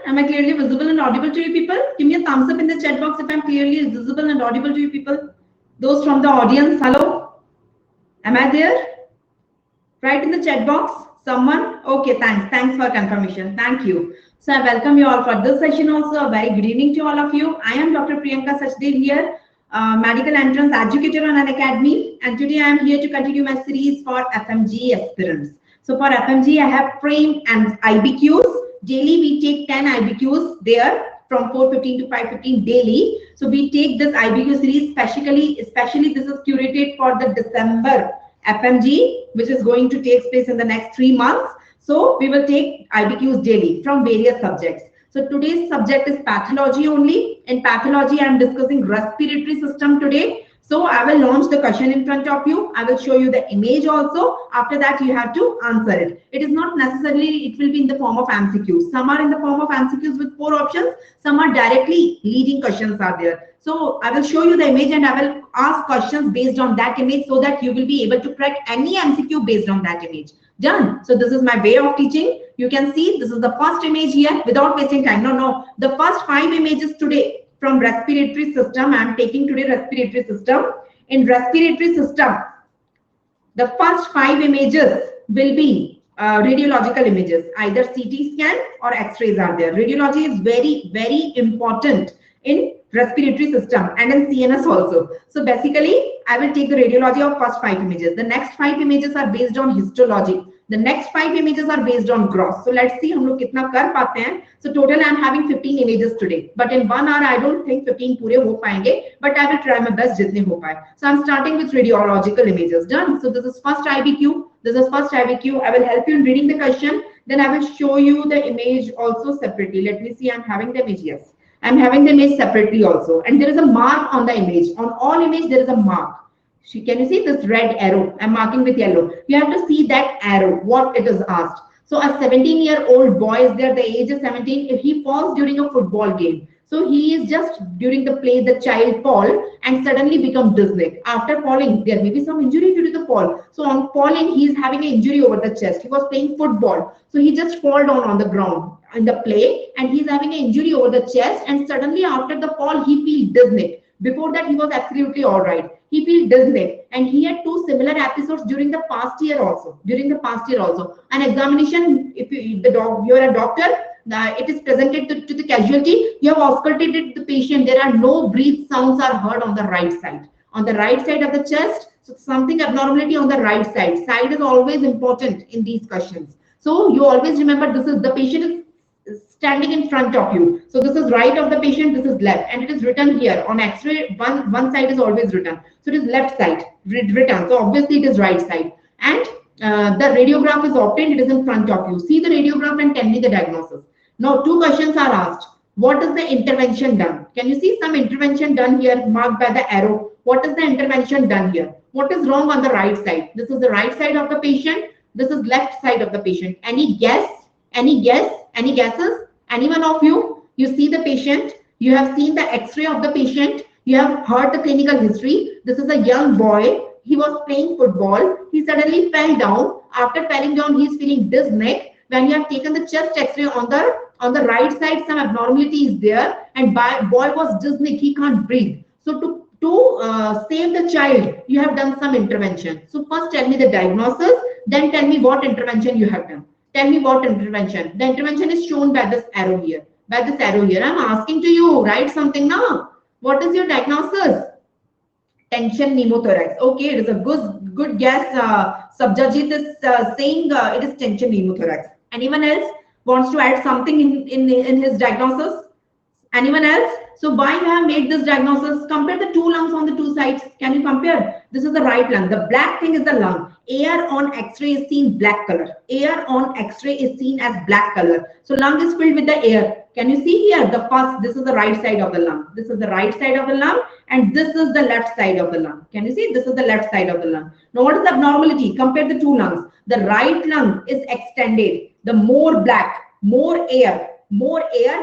Am I clearly visible and audible to you people? Give me a thumbs up in the chat box if I'm clearly visible and audible to you people. Those from the audience, hello? Am I there? Write in the chat box. Someone? Okay, thanks. Thanks for confirmation. Thank you. So I welcome you all for this session also. A very good evening to all of you. I am Dr. Priyanka Sachdev here, medical entrance educator on Unacademy. And today I am here to continue my series for FMG aspirants. So for FMG, I have framed and IBQs. Daily, we take 10 IBQs there from 4:15 to 5:15 daily. So we take this IBQ series especially this is curated for the December FMG, which is going to take place in the next 3 months. So we will take IBQs daily from various subjects. So today's subject is pathology only. In pathology, I am discussing respiratory system today. So I will launch the question in front of you. I will show you the image also. After that, you have to answer it. It is not necessarily, it will be in the form of MCQs. Some are in the form of MCQs with 4 options. Some are directly leading questions are there. So I will show you the image and I will ask questions based on that image so that you will be able to crack any MCQ based on that image. Done. So this is my way of teaching. You can see this is the first image here without wasting time. No. The first 5 images today from respiratory system. I am taking today respiratory system. In respiratory system, the first 5 images will be radiological images. Either CT scan or X-rays are there. Radiology is very, very important in respiratory system and in CNS also. So basically, I will take the radiology of first 5 images. The next 5 images are based on histology. The next 5 images are based on gross. So let's see hum log kitna kar paate hain. So total I am having 15 images today. But in 1 hour I don't think 15 pure ho payenge. But I will try my best jitne ho paye. So I'm starting with radiological images. Done. So this is first IBQ. This is first IBQ. I will help you in reading the question. Then I will show you the image also separately. Let me see. I'm having the image. Yes. I'm having the image separately also. And there is a mark on the image. On all image there is a mark. Can you see this red arrow? I'm marking with yellow. You have to see that arrow, what it is asked. So a 17-year-old boy is there, the age is 17. If he falls during a football game, so he is just during the play, the child fall and suddenly become dizzy. After falling, there may be some injury due to the fall. So on falling, he is having an injury over the chest. He was playing football. So he just fall down on the ground in the play and he's having an injury over the chest. And suddenly after the fall, he feels dizzy. Before that, he was absolutely all right. He feels dizzy, and he had 2 similar episodes during the past year also. An examination, if you are a doctor, it is presented to the casualty. You have auscultated the patient. There are no breath sounds are heard on the right side. On the right side of the chest, so something abnormality on the right side. Side is always important in these questions. So you always remember this is the patient is standing in front of you. So this is right of the patient, this is left, and it is written here on X-ray. One side is always written, so it is left side written. So obviously it is right side, and the radiograph is obtained. It is in front of you. See the radiograph and tell me the diagnosis. Now 2 questions are asked. What is the intervention done? Can you see some intervention done here marked by the arrow? What is the intervention done here? What is wrong on the right side? This is the right side of the patient. This is left side of the patient. Any guess? Any guess? Any guesses? Anyone of you? You see the patient. You have seen the X-ray of the patient. You have heard the clinical history. This is a young boy. He was playing football. He suddenly fell down. After falling down, he is feeling dizzy. When you have taken the chest X-ray on the right side, some abnormality is there, and boy was dizzy. He can't breathe. So to save the child, you have done some intervention. So first tell me the diagnosis. Then tell me what intervention you have done. Tell me what intervention. The intervention is shown by this arrow here. I'm asking to you, write something now. What is your diagnosis? Tension pneumothorax. Okay, it is a good guess. Subjajit is saying it is tension pneumothorax. Anyone else wants to add something in his diagnosis? Anyone else? So why you have made this diagnosis? Compare the 2 lungs on the 2 sides. Can you compare? This is the right lung. The black thing is the lung. Air on X-ray is seen black color. Air on X-ray is seen as black color. So lung is filled with the air. Can you see here? This is the right side of the lung. This is the right side of the lung, and this is the left side of the lung. Can you see? This is the left side of the lung. Now what is the abnormality? Compare the 2 lungs. The right lung is extended. The more black, more air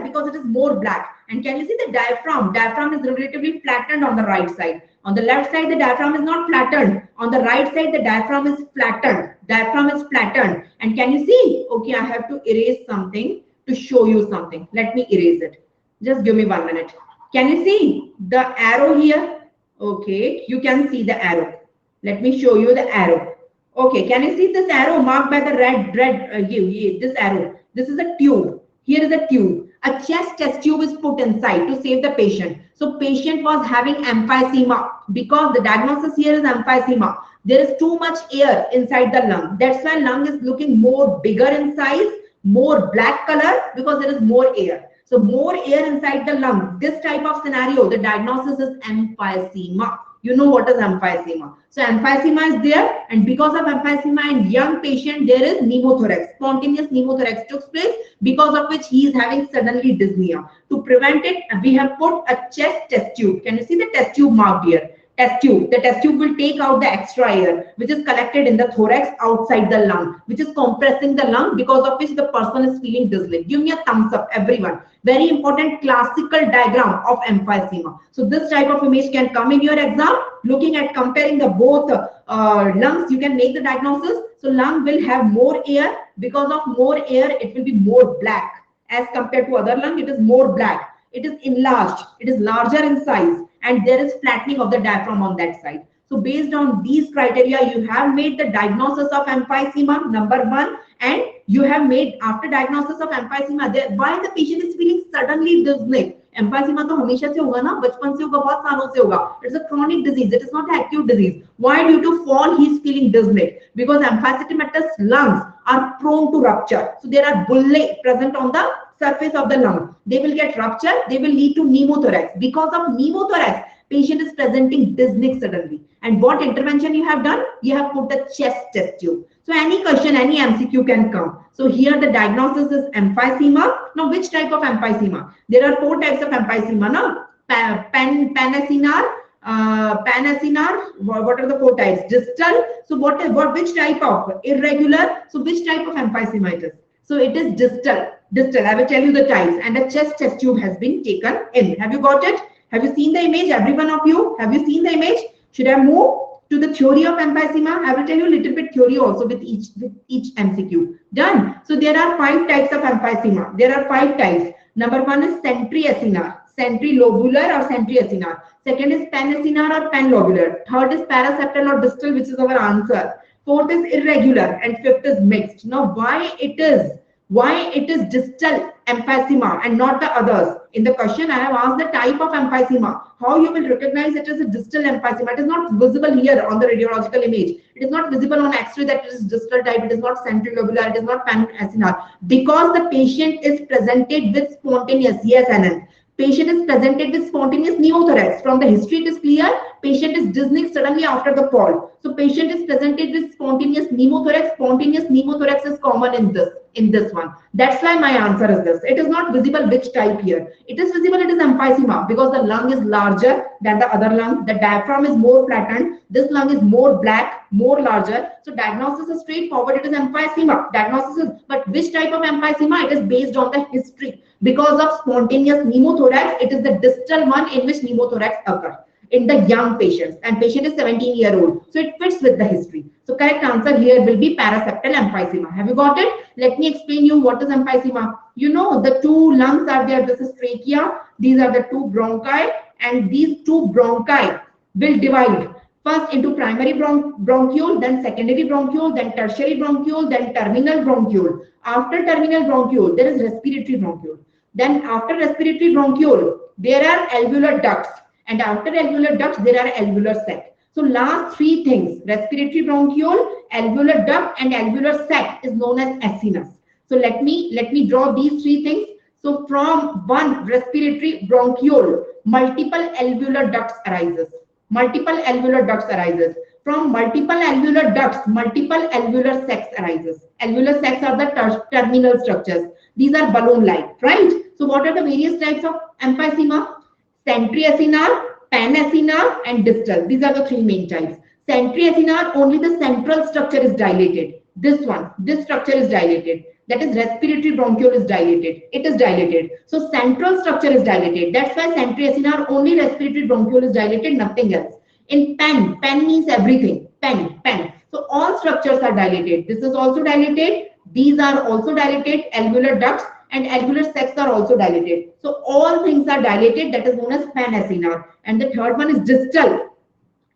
because it is more black. And can you see the diaphragm? Diaphragm is relatively flattened on the right side. On the left side, the diaphragm is not flattened. On the right side, the diaphragm is flattened. And can you see? Okay, I have to erase something to show you something. Let me erase it. Just give me 1 minute. Can you see the arrow here? Okay, you can see the arrow. Let me show you the arrow. Okay, can you see this arrow marked by the red, this arrow? This is a tube. Here is a tube. A chest test tube is put inside to save the patient. So patient was having emphysema because the diagnosis here is emphysema. There is too much air inside the lung. That's why lung is looking more bigger in size, more black color because there is more air. So more air inside the lung. This type of scenario, the diagnosis is emphysema. You know what is emphysema. So emphysema is there, and because of emphysema in young patient, there is pneumothorax. Spontaneous pneumothorax took place, because of which he is having suddenly dyspnea. To prevent it, we have put a chest test tube. Can you see the test tube marked here? Test tube. The test tube will take out the extra air which is collected in the thorax outside the lung, which is compressing the lung, because of which the person is feeling dizzy. Give me a thumbs up, everyone. Very important classical diagram of emphysema. So this type of image can come in your exam. Looking at comparing the both lungs, you can make the diagnosis. So lung will have more air. Because of more air, it will be more black. As compared to other lung, it is more black. It is enlarged. It is larger in size. And there is flattening of the diaphragm on that side. So based on these criteria, you have made the diagnosis of emphysema, number one, and you have made after diagnosis of emphysema, why the patient is feeling suddenly dizzy. Emphysema तो हमेशा से होगा ना, बचपन से होगा, बहुत सालों से होगा. It's a chronic disease. It is not an acute disease. Why? Due to fall, he is feeling dizzy. Because emphysematous lungs are prone to rupture. So there are bullae present on the surface of the lung. They will get rupture. They will lead to pneumothorax. Because of pneumothorax, patient is presenting dyspnea suddenly. And what intervention you have done? You have put a chest test tube. So any question, any MCQ can come. So here the diagnosis is emphysema. Now which type of emphysema? There are 4 types of emphysema. No? Panacinar. What are the 4 types? Distal. So which type of? Irregular. So which type of emphysema it is? So it is distal. Distal. I will tell you the types. And a chest test tube has been taken in. Have you got it? Have you seen the image? Every one of you? Have you seen the image? Should I move to the theory of emphysema? I will tell you a little bit theory also with each MCQ. Done. So there are 5 types of emphysema. There are 5 types. Number 1 is centriacinar, centrilobular or centriacinar. Second is panacinar or panlobular. Third is paraseptal or distal, which is our answer. Fourth is irregular, and fifth is mixed. Now why it is distal emphysema and not the others? In the question I have asked the type of emphysema. How you will recognize it as a distal emphysema? It is not visible here on the radiological image. It is not visible on X-ray that it is distal type. It is not centrilobular. It is not panacinar. Because the patient is presented with spontaneous. Yes, Anand. Patient is presented with spontaneous pneumothorax. From the history, it is clear. Patient is dizzy suddenly after the fall. So patient is presented with spontaneous pneumothorax. Spontaneous pneumothorax is common in this one. That's why my answer is this. It is not visible which type here. It is visible, it is emphysema, because the lung is larger than the other lung. The diaphragm is more flattened. This lung is more black, more larger. So diagnosis is straightforward. It is emphysema. Diagnosis is, but which type of emphysema? It is based on the history. Because of spontaneous pneumothorax, it is the distal one in which pneumothorax occurs in the young patients, and patient is 17-year-old. So it fits with the history. So correct answer here will be paraseptal emphysema. Have you got it? Let me explain you what is emphysema. You know the 2 lungs are there. This is trachea. These are the 2 bronchi, and these 2 bronchi will divide first into primary bronchiole, then secondary bronchiole, then tertiary bronchiole, then terminal bronchiole. After terminal bronchiole, there is respiratory bronchiole. Then after respiratory bronchiole, there are alveolar ducts. And after alveolar ducts, there are alveolar sac. So last 3 things, respiratory bronchiole, alveolar duct, and alveolar sac is known as acinus. So let me draw these 3 things. So from one respiratory bronchiole, multiple alveolar ducts arises. Multiple alveolar ducts arises. From multiple alveolar ducts, multiple alveolar sacs arises. Alveolar sacs are the terminal structures. These are balloon-like, right? So what are the various types of emphysema? Centriacinar, panacinar, and distal. These are the 3 main types. Centriacinar, only the central structure is dilated. This structure is dilated. That is respiratory bronchiole is dilated. It is dilated. So central structure is dilated. That's why centriacinar, only respiratory bronchiole is dilated, nothing else. In pen means everything. Pen. So all structures are dilated. This is also dilated. These are also dilated. Alveolar ducts and alveolar sacs are also dilated. So all things are dilated. That is known as pan-acinar. And the third one is distal.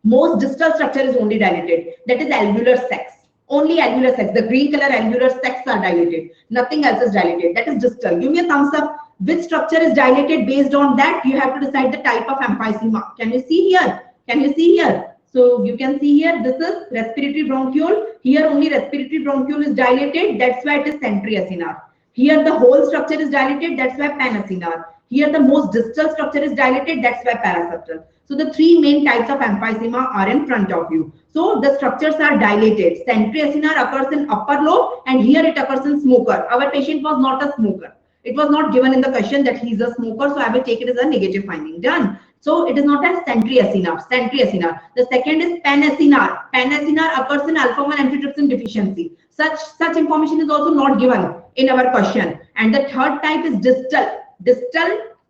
Most distal structure is only dilated. That is alveolar sacs. Only alveolar sacs. The green color alveolar sacs are dilated. Nothing else is dilated. That is distal. Give me a thumbs up. Which structure is dilated? Based on that, you have to decide the type of emphysema. Can you see here? Can you see here? So you can see here, this is respiratory bronchiole. Here only respiratory bronchiole is dilated. That's why it is centriacinar. Here the whole structure is dilated. That's why pan-acinar. Here the most distal structure is dilated. That's why paraseptal. So the three main types of emphysema are in front of you. So the structures are dilated. Centriacinar occurs in upper lobe and here it occurs in smoker. Our patient was not a smoker. It was not given in the question that he is a smoker, so I will take it as a negative finding. Done. So it is not as centriacinar. Centriacinar. The second is pan-acinar. Pan-acinar occurs in alpha-1 antitrypsin deficiency. Such information is also not given in our question. And the third type is distal.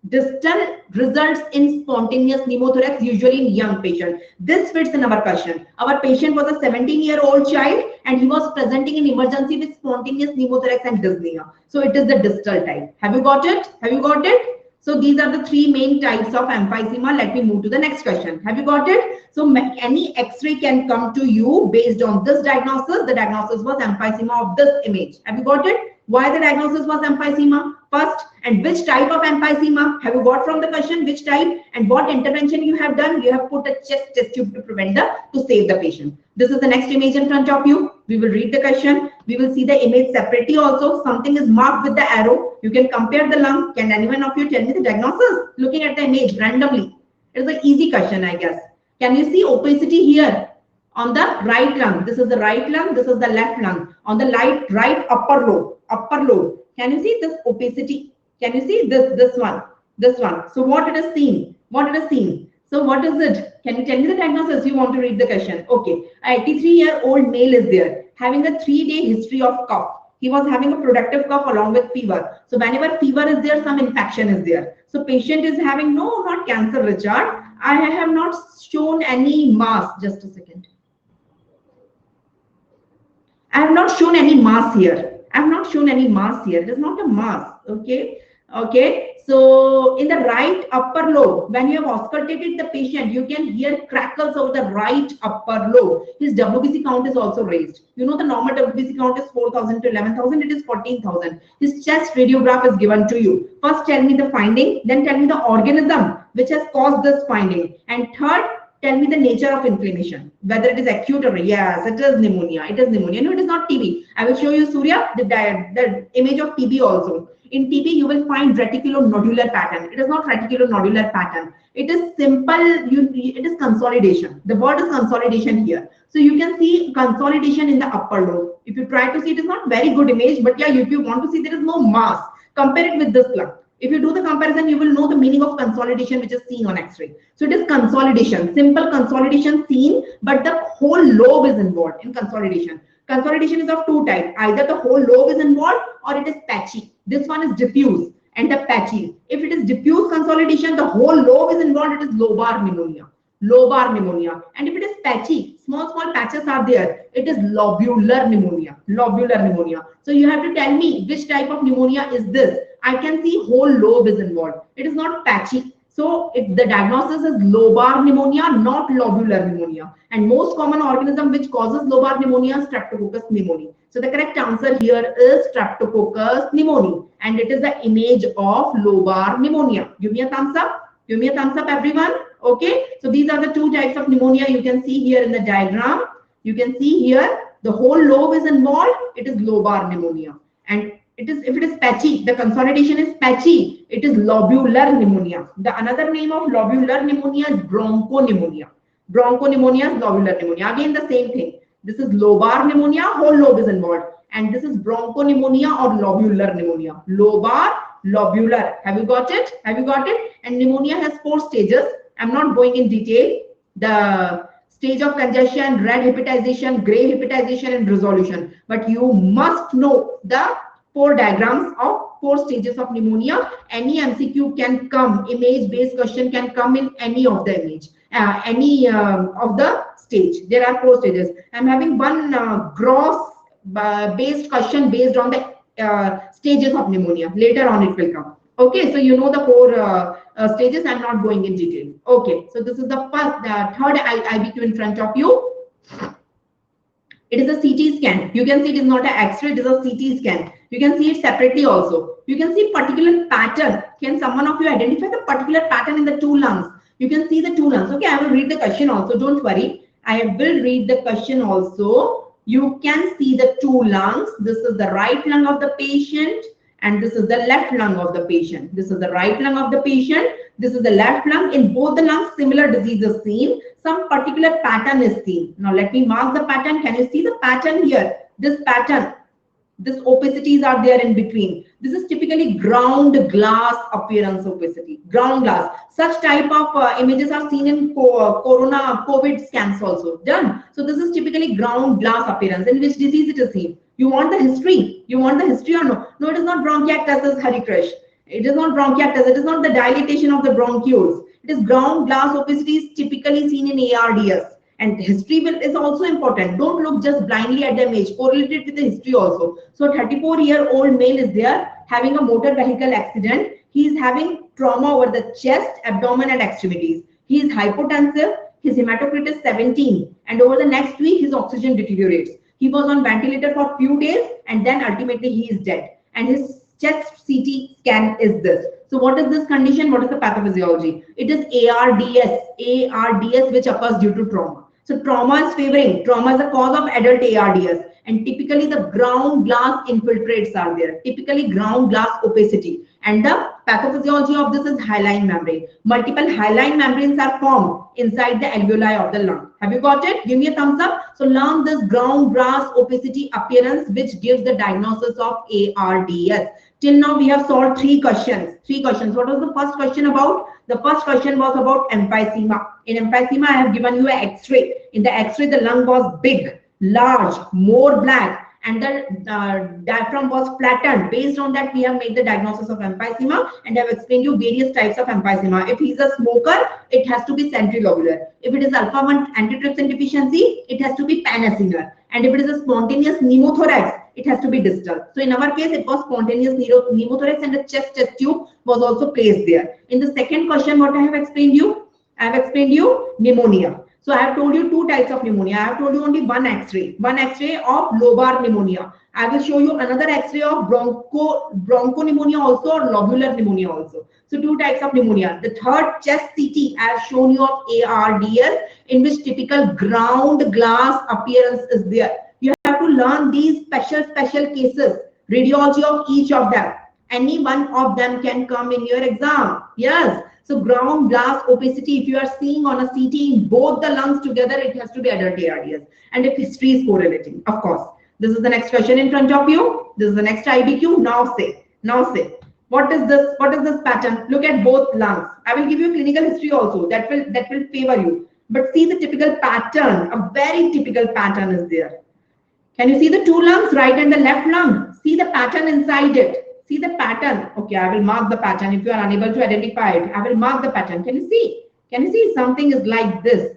Distal results in spontaneous pneumothorax, usually in young patient. This fits in our question. Our patient was a 17-year-old child and he was presenting in emergency with spontaneous pneumothorax and dyspnea. So it is the distal type. Have you got it? Have you got it? So these are the three main types of emphysema. Let me move to the next question. Have you got it? So any X-ray can come to you based on this diagnosis. The diagnosis was emphysema of this image. Have you got it? Why the diagnosis was emphysema? First, and which type of emphysema have you got from the question? Which type and what intervention you have done? You have put a chest test tube to save the patient. This is the next image in front of you. We will read the question. We will see the image separately also. Something is marked with the arrow. You can compare the lung. Can anyone of you tell me the diagnosis? Looking at the image randomly. It is an easy question, I guess. Can you see opacity here? On the right lung, this is the right lung, this is the left lung. On the right upper lobe. Can you see this opacity? Can you see this one? So what it is seen? So what is it? Can you tell me the diagnosis? You want to read the question? Okay, a 83-year-old male is there having a 3-day history of cough. He was having a productive cough along with fever. So whenever fever is there, some infection is there. So patient is having not cancer, Richard. I have not shown any mass. Just a second. I have not shown any mass here. It is not a mass. Okay. So in the right upper lobe, when you have auscultated the patient, you can hear crackles over the right upper lobe. His WBC count is also raised. You know the normal WBC count is 4,000 to 11,000. It is 14,000. His chest radiograph is given to you. First, tell me the finding. Then tell me the organism which has caused this finding. And third, tell me the nature of inflammation, whether it is acute or yes, it is pneumonia. No, it is not TB. I will show you, Surya, the image of TB also. In TB, you will find reticulonodular pattern. It is not reticulonodular pattern. It is simple. It is consolidation. The word is consolidation here. So you can see consolidation in the upper lobe. If you try to see, it is not very good image, but yeah, if you want to see, there is no mass. Compare it with this lung. If you do the comparison, you will know the meaning of consolidation, which is seen on X-ray. So it is consolidation, simple consolidation seen, but the whole lobe is involved in consolidation. Consolidation is of two types. Either the whole lobe is involved or it is patchy. This one is diffuse and the patchy. If it is diffuse consolidation, the whole lobe is involved, it is lobar pneumonia. And if it is patchy, small patches are there, it is lobular pneumonia. So you have to tell me which type of pneumonia is this. I can see whole lobe is involved. It is not patchy. So the diagnosis is lobar pneumonia, not lobular pneumonia. And most common organism which causes lobar pneumonia is Streptococcus pneumoniae. So the correct answer here is Streptococcus pneumoniae. And it is the image of lobar pneumonia. Give me a thumbs up. Everyone. Okay. So these are the two types of pneumonia you can see here in the diagram. You can see here the whole lobe is involved. It is lobar pneumonia. And if it is patchy, the consolidation is patchy, it is lobular pneumonia. The another name of lobular pneumonia is bronchopneumonia. Bronchopneumonia is lobular pneumonia. Again, the same thing. This is lobar pneumonia, whole lobe is involved. And this is bronchopneumonia or lobular pneumonia. Lobar, lobular. Have you got it? And pneumonia has 4 stages. I'm not going in detail. The stage of congestion, red hepatization, gray hepatization, and resolution. But you must know the 4 diagrams of 4 stages of pneumonia. Any MCQ can come, image-based question can come in any of the image, any of the stage. There are 4 stages. I'm having one gross based question based on the stages of pneumonia. Later on it will come. Okay, so you know the core stages. I'm not going in detail. Okay, so this is the third IBQ in front of you. It is a CT scan. You can see it is not an X-ray, it is a CT scan. You can see it separately also. You can see particular pattern. Can someone of you identify the particular pattern in the two lungs? You can see the two lungs. Okay, I will read the question also. Don't worry. I will read the question also. You can see the two lungs. This is the right lung of the patient and this is the left lung of the patient. This is the right lung of the patient. This is the left lung. In both the lungs, similar disease is seen. Some particular pattern is seen. Now let me mark the pattern. Can you see the pattern here? This pattern, this opacities are there in between. This is typically ground glass appearance opacity. Ground glass. Such type of images are seen in COVID scans also. Done. So this is typically ground glass appearance. In which disease it is seen? You want the history? You want the history or no? No, it is not bronchiectasis, Hari Krish. It is not bronchiectasis. It is not the dilatation of the bronchioles. It is ground glass opacity is typically seen in ARDS. And history is also important. Don't look just blindly at the image. Correlate it with the history also. So 34-year-old male is there having a motor vehicle accident. He is having trauma over the chest, abdomen and extremities. He is hypotensive. His hematocrit is 17. And over the next week, his oxygen deteriorates. He was on ventilator for a few days and then ultimately he is dead. And his chest CT scan is this. So what is this condition? What is the pathophysiology? It is ARDS which occurs due to trauma. So trauma is favoring. Trauma is the cause of adult ARDS. And typically the ground glass infiltrates are there. Typically ground glass opacity. And the pathophysiology of this is hyaline membrane. Multiple hyaline membranes are formed inside the alveoli of the lung. Have you got it? Give me a thumbs up. So learn this ground glass opacity appearance which gives the diagnosis of ARDS. Till now we have solved three questions. What was the first question about? The first question was about emphysema. In emphysema, I have given you an X-ray. In the X-ray, the lung was big, large, more black, and the diaphragm was flattened. Based on that, we have made the diagnosis of emphysema and have explained you various types of emphysema. If he is a smoker, it has to be centrilobular. If it is alpha-1 antitrypsin deficiency, it has to be panacenar. And if it is a spontaneous pneumothorax, it has to be distal. So in our case, it was spontaneous pneumothorax and the chest tube was also placed there. In the second question, what I have explained you? I have explained you pneumonia. So I have told you two types of pneumonia. I have told you only one X-ray of lobar pneumonia. I will show you another X-ray of bronchopneumonia also or lobular pneumonia also. So two types of pneumonia. The third chest CT I have shown you of ARDS in which typical ground glass appearance is there. You have to learn these special cases, radiology of each of them. Any one of them can come in your exam. Yes. So ground glass opacity, if you are seeing on a CT in both the lungs together, it has to be adult ARDS. And if history is correlating, of course. This is the next question in front of you. This is the next IBQ. Now say, what is this? What is this pattern? Look at both lungs. I will give you clinical history also. That will favor you. But see the typical pattern. A very typical pattern is there. Can you see the two lungs, right and the left lung? See the pattern inside it. See the pattern. Okay, I will mark the pattern. If you are unable to identify it, I will mark the pattern. Can you see? Can you see something is like this?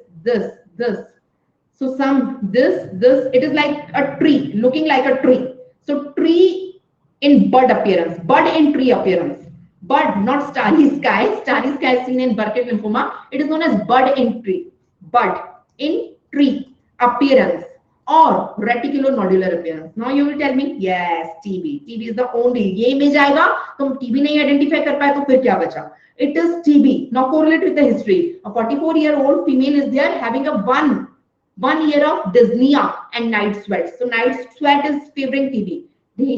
So it is like a tree, looking like a tree. So tree in bud appearance, bud in tree appearance. Bud, not starry sky. Starry sky is seen in Burkitt lymphoma. It is known as bud in tree. Bud in tree appearance. Or reticulonodular appearance. Now you will tell me, yes, TB. TB is the only. ये image आएगा, तुम TB नहीं identify कर पाए तो फिर क्या बचा? It is TB. Now correlate with the history. A 44-year-old female is there having a one year of dyspnea and night sweat. So night sweat is favoring TB.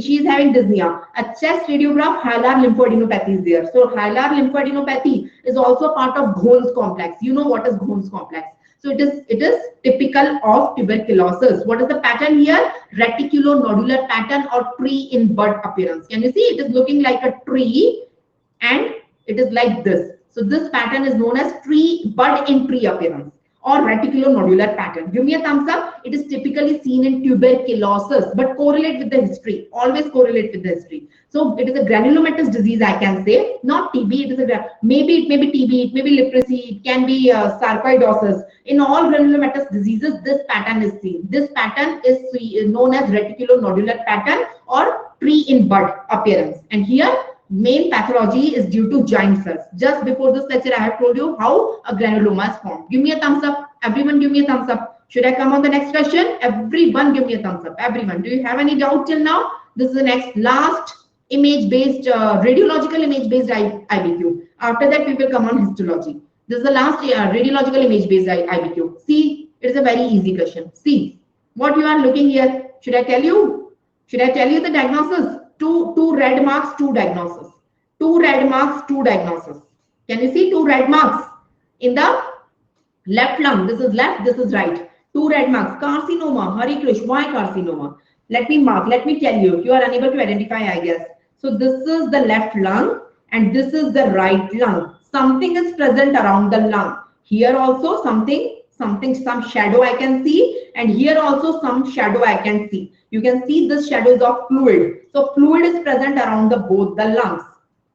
She is having dyspnea. A chest radiograph, hilar lymphoadenopathy is there. So hilar lymphoadenopathy is also part of Ghone's complex. You know what is Ghone's complex? So it is typical of tuberculosis. What is the pattern here? Reticulonodular pattern or tree in bud appearance. Can you see? It is looking like a tree and it is like this. So this pattern is known as bud in tree appearance. or reticulonodular pattern? Give me a thumbs up. It is typically seen in tuberculosis, but correlate with the history. Always correlate with the history. So it is a granulomatous disease, I can say, not TB. It is a maybe it may be TB, it may be leprosy, it can be sarcoidosis. In all granulomatous diseases, this pattern is seen. This pattern is known as reticulonodular pattern or tree in bud appearance. And here, main pathology is due to giant cells. Just before this lecture, I have told you how a granuloma is formed. Give me a thumbs up. Everyone give me a thumbs up. Should I come on the next question? Everyone give me a thumbs up. Everyone. Do you have any doubt till now? This is the next last image-based, radiological image-based IBQ. After that, we will come on histology. This is the last radiological image-based IBQ. See, it is a very easy question. See, what you are looking here. Should I tell you? Should I tell you the diagnosis? Two red marks, two diagnosis. Two red marks, two diagnosis. Can you see two red marks in the left lung? This is left, this is right. Two red marks. Carcinoma. Hari Krish, why carcinoma? Let me mark. Let me tell you. If you are unable to identify, I guess. So this is the left lung and this is the right lung. Something is present around the lung. Here also some shadow I can see, and here also some shadow I can see. You can see this shadows of fluid. So fluid is present around both the lungs.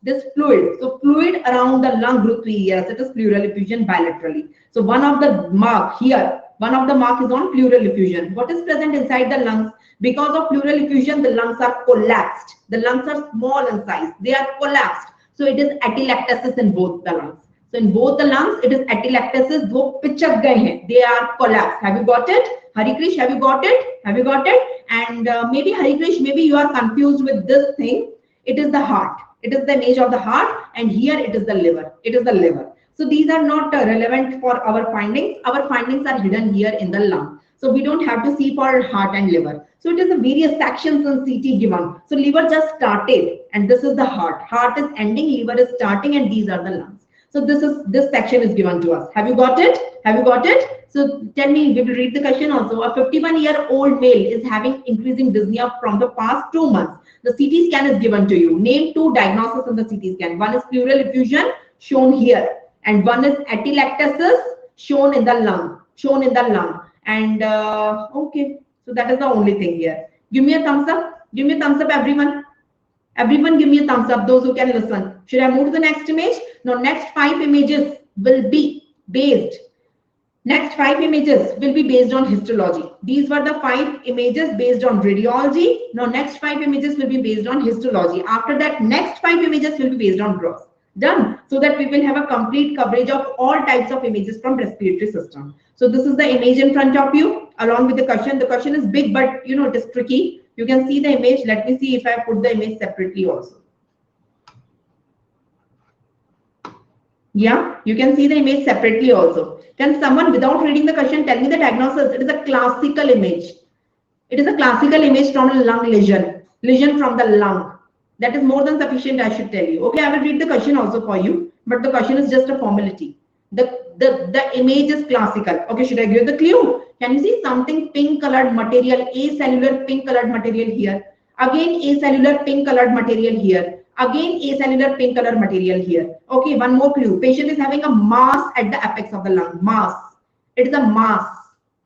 This fluid. So fluid around the lung group 3, yes, it is pleural effusion bilaterally. So one of the mark here, one of the mark is on pleural effusion. What is present inside the lungs? Because of pleural effusion, the lungs are collapsed. The lungs are small in size. They are collapsed. So it is atelectasis in both the lungs. So in both the lungs, it is atelectasis. वो पिचक गए हैं. They are collapsed. Have you got it? Hari Krish, have you got it? Have you got it? And maybe Hari Krish, maybe you are confused with this thing. It is the heart. It is the image of the heart, and here it is the liver. It is the liver. So these are not relevant for our findings. Our findings are hidden here in the lung. So we don't have to see for heart and liver. So it is the various sections in CT given. So liver just started, and this is the heart. Heart is ending, liver is starting, and these are the lungs. So this section is given to us. Have you got it? Have you got it? So tell me, we will read the question also. A 51-year-old male is having increasing dyspnea from the past 2 months. The CT scan is given to you. Name 2 diagnoses in the CT scan. One is pleural effusion, shown here, and one is atelectasis, shown in the lung. Shown in the lung. And okay, so that is the only thing here. Give me a thumbs up. Give me a thumbs up, everyone. Everyone give me a thumbs up, those who can listen. Should I move to the next image? Now, next 5 images will be based. Next 5 images will be based on histology. These were the 5 images based on radiology. Now, next 5 images will be based on histology. After that, next 5 images will be based on gross. Done. So that we will have a complete coverage of all types of images from respiratory system. So this is the image in front of you along with the question. The question is big, but you know, it is tricky. You can see the image. Let me see if I put the image separately also. Yeah, you can see the image separately also. Can someone without reading the question tell me the diagnosis? It is a classical image. It is a classical image from a lung lesion. Lesion from the lung. That is more than sufficient, I should tell you. Okay, I will read the question also for you, but the question is just a formality. The image is classical. Okay, should I give the clue? Can you see something pink colored material, acellular pink colored material here? Again, acellular pink colored material here. Again, acellular pink colored material here. Okay, one more clue. Patient is having a mass at the apex of the lung. Mass. It is a mass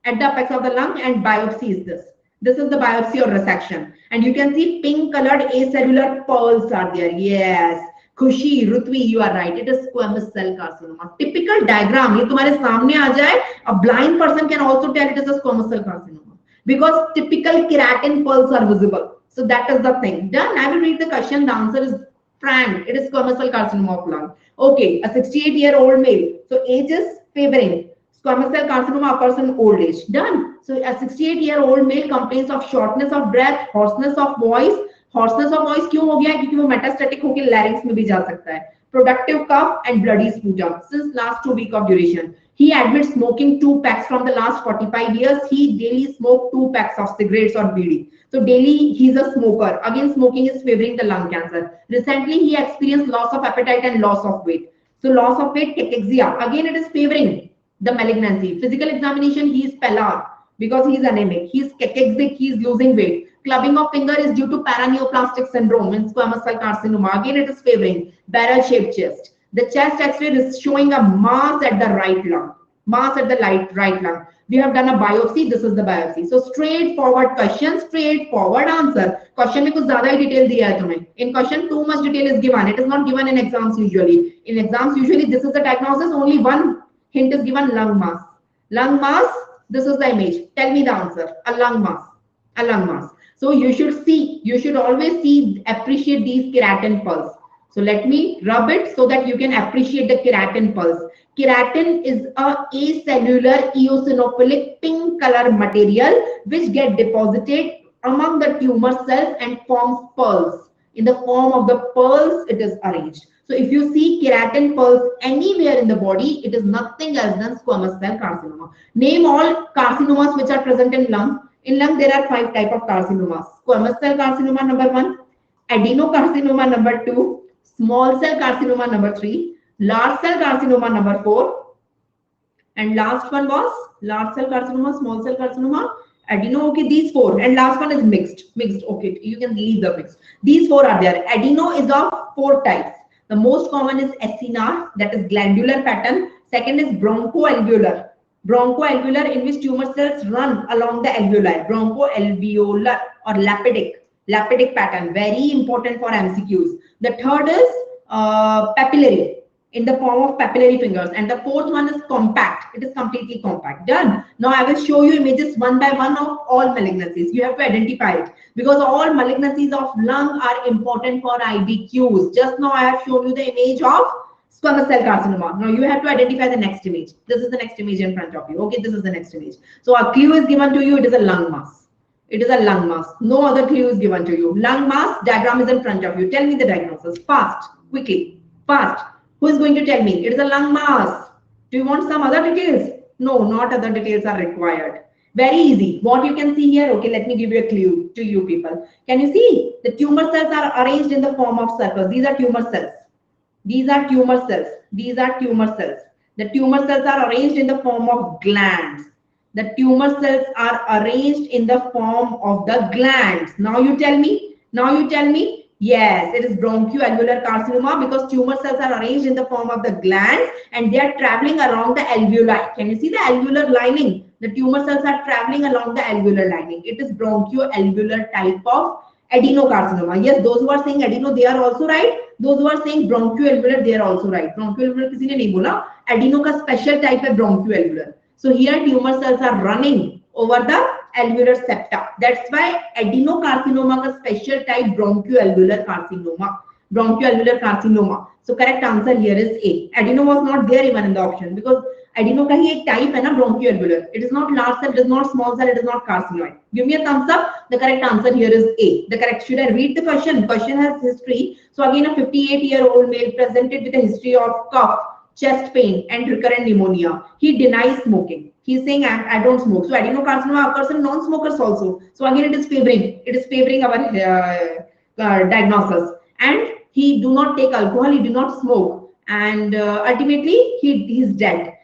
at the apex of the lung, and biopsy is this. This is the biopsy or resection. And you can see pink colored acellular pearls are there. Yes. Khushi, Rutvi, you are right. It is squamous cell carcinoma. Typical diagram. ये तुम्हारे सामने आ जाए. A blind person can also tell it is a squamous cell carcinoma because typical keratin pearls are visible. So that is the thing. Done. I will read the question. The answer is frank. It is squamous cell carcinoma of lung. Okay, a 68-year-old male. So age is favoring. Squamous cell carcinoma occurs in old age. Done. So a 68-year-old male complains of shortness of breath, hoarseness of voice. Hoarseness of voice क्यों हो गया है? क्योंकि वो metastatic होके larynx में भी जा सकता है. Productive cough and bloody sputum since last 2 weeks of duration. He admits smoking 2 packs from the last 45 years. He daily smoked 2 packs of cigarettes or BD. So daily he's a smoker. Again, smoking is favoring the lung cancer. Recently, he experienced loss of appetite and loss of weight. So loss of weight, cachexia. Again, it is favoring the malignancy. Physical examination, he is pallor because he is anemic. He is cachexic, he is losing weight. Clubbing of finger is due to paraneoplastic syndrome in squamous cell carcinoma. Again, it is favoring barrel-shaped chest. The chest X-ray is showing a mass at the right lung. Mass at the right lung. We have done a biopsy. This is the biopsy. So straightforward question, straightforward answer. Question में कुछ ज़्यादा ही detail दिया है तुम्हें. In question, too much detail is given. It is not given in exams usually. In exams usually, this is the diagnosis. Only one hint is given: lung mass. Lung mass. This is the image. Tell me the answer. A lung mass. A lung mass. So you should see. You should always see. Appreciate these keratin pulse. So let me rub it so that you can appreciate the keratin pulse. Keratin is a acellular eosinophilic pink color material which get deposited among the tumor cells and forms pearls. In the form of the pearls, it is arranged. So if you see keratin pearls anywhere in the body, it is nothing else than squamous cell carcinoma. Name all carcinomas which are present in lung. In lung, there are 5 types of carcinomas. Squamous cell carcinoma number 1, adenocarcinoma number 2, small cell carcinoma number 3, large cell carcinoma number 4, and last one was large cell carcinoma, small cell carcinoma, adeno. Okay, these 4, and last one is mixed. Okay, you can leave the mixed. These 4 are there. Adeno is of 4 types. The most common is acinar, that is glandular pattern. Second is bronchoalveolar. Bronchoalveolar, in which tumor cells run along the alveoli. Bronchoalveolar or lapidic pattern, very important for MCQs. The third is papillary, in the form of papillary fingers, and the fourth one is compact. It is completely compact. Done. Now I will show you images one by one of all malignancies. You have to identify it because all malignancies of lung are important for IBQs. Just now I have shown you the image of squamous cell carcinoma. Now you have to identify the next image. This is the next image in front of you. Okay, this is the next image. So a clue is given to you. It is a lung mass. It is a lung mass. No other clue is given to you. Lung mass diagram is in front of you. Tell me the diagnosis. Fast, quickly, fast. Who is going to tell me? It is a lung mass. Do you want some other details? No, not other details are required. Very easy. What you can see here, okay, let me give you a clue to you people. Can you see? The tumor cells are arranged in the form of circles. These are tumor cells. These are tumor cells. These are tumor cells. The tumor cells are arranged in the form of glands. The tumor cells are arranged in the form of the glands. Now you tell me. Now you tell me. Yes, it is bronchoalveolar carcinoma because tumor cells are arranged in the form of the glands and they are traveling around the alveoli. Can you see the alveolar lining? The tumor cells are traveling along the alveolar lining. It is bronchoalveolar type of adenocarcinoma. Yes, those who are saying adeno, they are also right. Those who are saying bronchoalveolar, they are also right. Bronchoalveolar किसी ने नहीं बोला. Adeno का special type है bronchoalveolar. So here tumor cells are running over the alveolar septa. That's why adenocarcinoma का special type bronchoalveolar carcinoma. Bronchoalveolar carcinoma. So correct answer here is A. Adeno was not there even in the option because adeno का ही एक type है ना bronchoalveolar. It is not large cell, it is not small cell, it is not carcinoid. Give me a thumbs up. The correct answer here is A. The correct. Should I read the question? Question has history. So again, a 58-year-old male presented with a history of cough, chest pain, and recurrent pneumonia. He denies smoking. He's saying I don't smoke. So adenocarcinoma occurs in non-smokers also. So again, it is favoring our diagnosis. And he do not take alcohol. He do not smoke. And ultimately, he's dead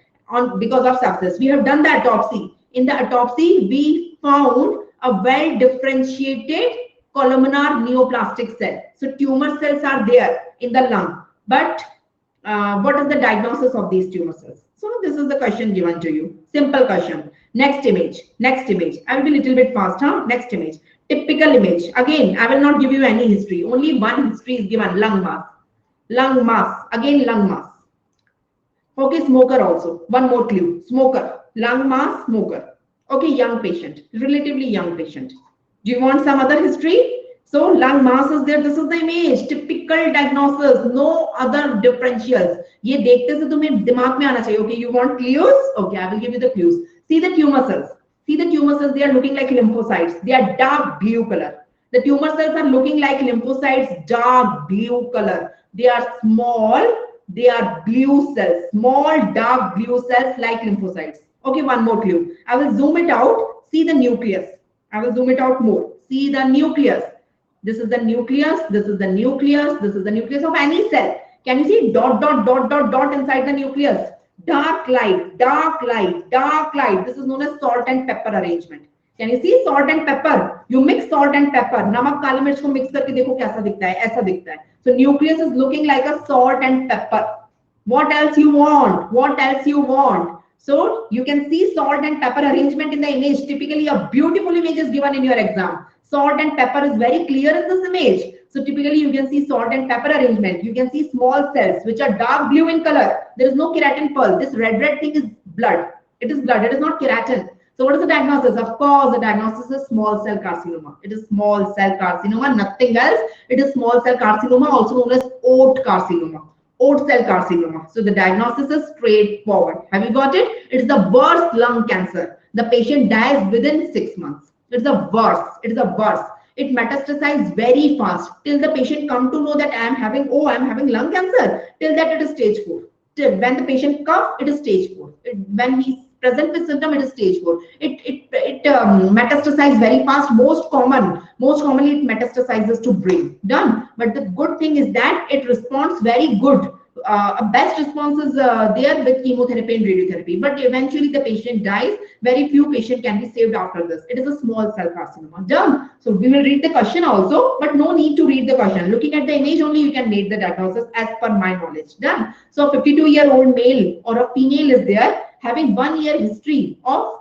because of sepsis. We have done the autopsy. In the autopsy, we found a well-differentiated columnar neoplastic cell. So tumor cells are there in the lung. But what is the diagnosis of these tumor cells? So this is the question given to you. Simple question. Next image. Next image. I will be a little bit fast. Next image. Typical image. Again, I will not give you any history. Only one history is given. Lung mass. Lung mass. Again, lung mass. Okay, smoker also. One more clue. Smoker. Lung mass, smoker. Okay, young patient. Relatively young patient. Do you want some other history? So lung mass is there. This is the image. Typical diagnosis. No other differentials. ये देखते से तुम्हें दिमाग में आना चाहिए. Okay, you want clues? Okay, I will give you the clues. See the tumor cells. See the tumor cells. They are looking like lymphocytes. They are dark blue color. The tumor cells are looking like lymphocytes, dark blue color. They are small. They are blue cells. Small, dark blue cells like lymphocytes. Okay, one more clue. I will zoom it out. See the nucleus. I will zoom it out more. See the nucleus. This is the nucleus. This is the nucleus. This is the nucleus of any cell. Can you see dot, dot, dot, dot, dot inside the nucleus? Dark light, dark light, dark light. This is known as salt and pepper arrangement. Can you see salt and pepper? You mix salt and pepper. नमक काली मिर्च को mix करके देखो कैसा दिखता है. ऐसा दिखता है. So nucleus is looking like a salt and pepper. What else you want? What else you want? So you can see salt and pepper arrangement in the image. Typically, a beautiful image is given in your exam. Salt and pepper is very clear in this image. So typically, you can see salt and pepper arrangement. You can see small cells which are dark blue in color. There is no keratin pearl. This red thing is blood. It is blood. It is not keratin. So what is the diagnosis? Of course, the diagnosis is small cell carcinoma. It is small cell carcinoma, nothing else. It is small cell carcinoma, also known as oat carcinoma. Oat cell carcinoma. So the diagnosis is straightforward. Have you got it? It is the worst lung cancer. The patient dies within 6 months. It's the worst. It is the worst. It metastasizes very fast. Till the patient come to know that I am having lung cancer. Till that it is stage 4. Till when the patient cough, it is stage 4. When he present with symptom, it is stage 4. It metastasizes very fast. Most commonly it metastasizes to brain. Done. But the good thing is that it responds very good. Best response is there with chemotherapy and radiotherapy. But eventually the patient dies. Very few patients can be saved after this. It is a small cell carcinoma. Done. So we will read the question also, but no need to read the question. Looking at the image only, you can make the diagnosis as per my knowledge. Done. So 52-year-old male or a female is there having 1 year history of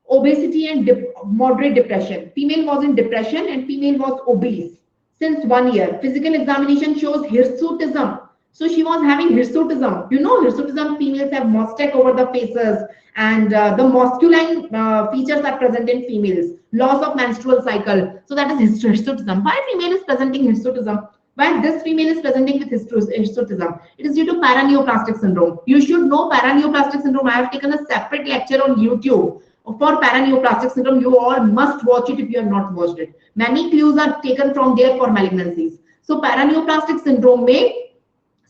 obesity and moderate depression. Female was in depression and female was obese since 1 year. Physical examination shows hirsutism. So she was having hirsutism. You know, hirsutism, females have mosaic over the faces, and the masculine features are present in females. Loss of menstrual cycle. So that is hirsutism. Why female is presenting hirsutism? Why this female is presenting with hirsutism? It is due to paraneoplastic syndrome. You should know paraneoplastic syndrome. I have taken a separate lecture on YouTube for paraneoplastic syndrome. You all must watch it if you have not watched it. Many clues are taken from there for malignancies. So paraneoplastic syndrome may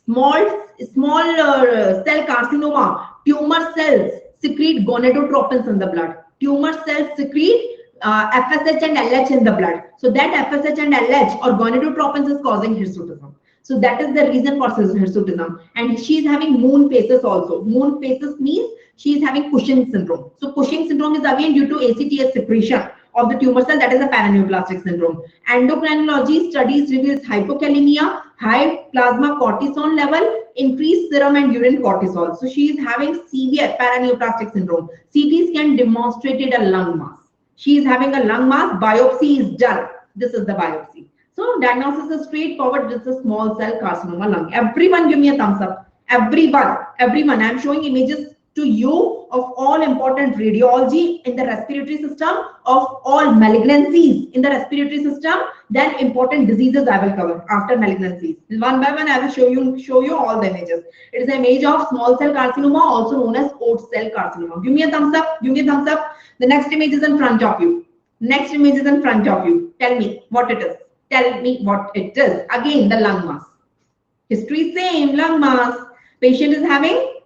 small cell carcinoma, tumor cells secrete gonadotropins in the blood. Tumor cells secrete FSH and LH in the blood. So that FSH and LH or gonadotropins is causing hirsutism. So that is the reason for hirsutism. And she is having moon faces also. Moon faces means she is having Cushing syndrome. So Cushing syndrome is again due to ACTH secretion of the tumor cell. That is a paraneoplastic syndrome. Endocrinology studies reveals hypokalemia, high plasma cortisol level, increased serum and urine cortisol. So she is having severe paraneoplastic syndrome. CT scan demonstrated a lung mass. She is having a lung mass. Biopsy is done. This is the biopsy. So diagnosis is straightforward. This is small cell carcinoma lung. Everyone give me a thumbs up. Everyone. I'm showing images to you of all important radiology in the respiratory system, of all malignancies in the respiratory system, then important diseases I will cover after malignancies. One by one I will show you all the images. It is an image of small cell carcinoma, also known as oat cell carcinoma. Give me a thumbs up. The next image is in front of you. Tell me what it is. Again, the lung mass. History same, lung mass. Patient is having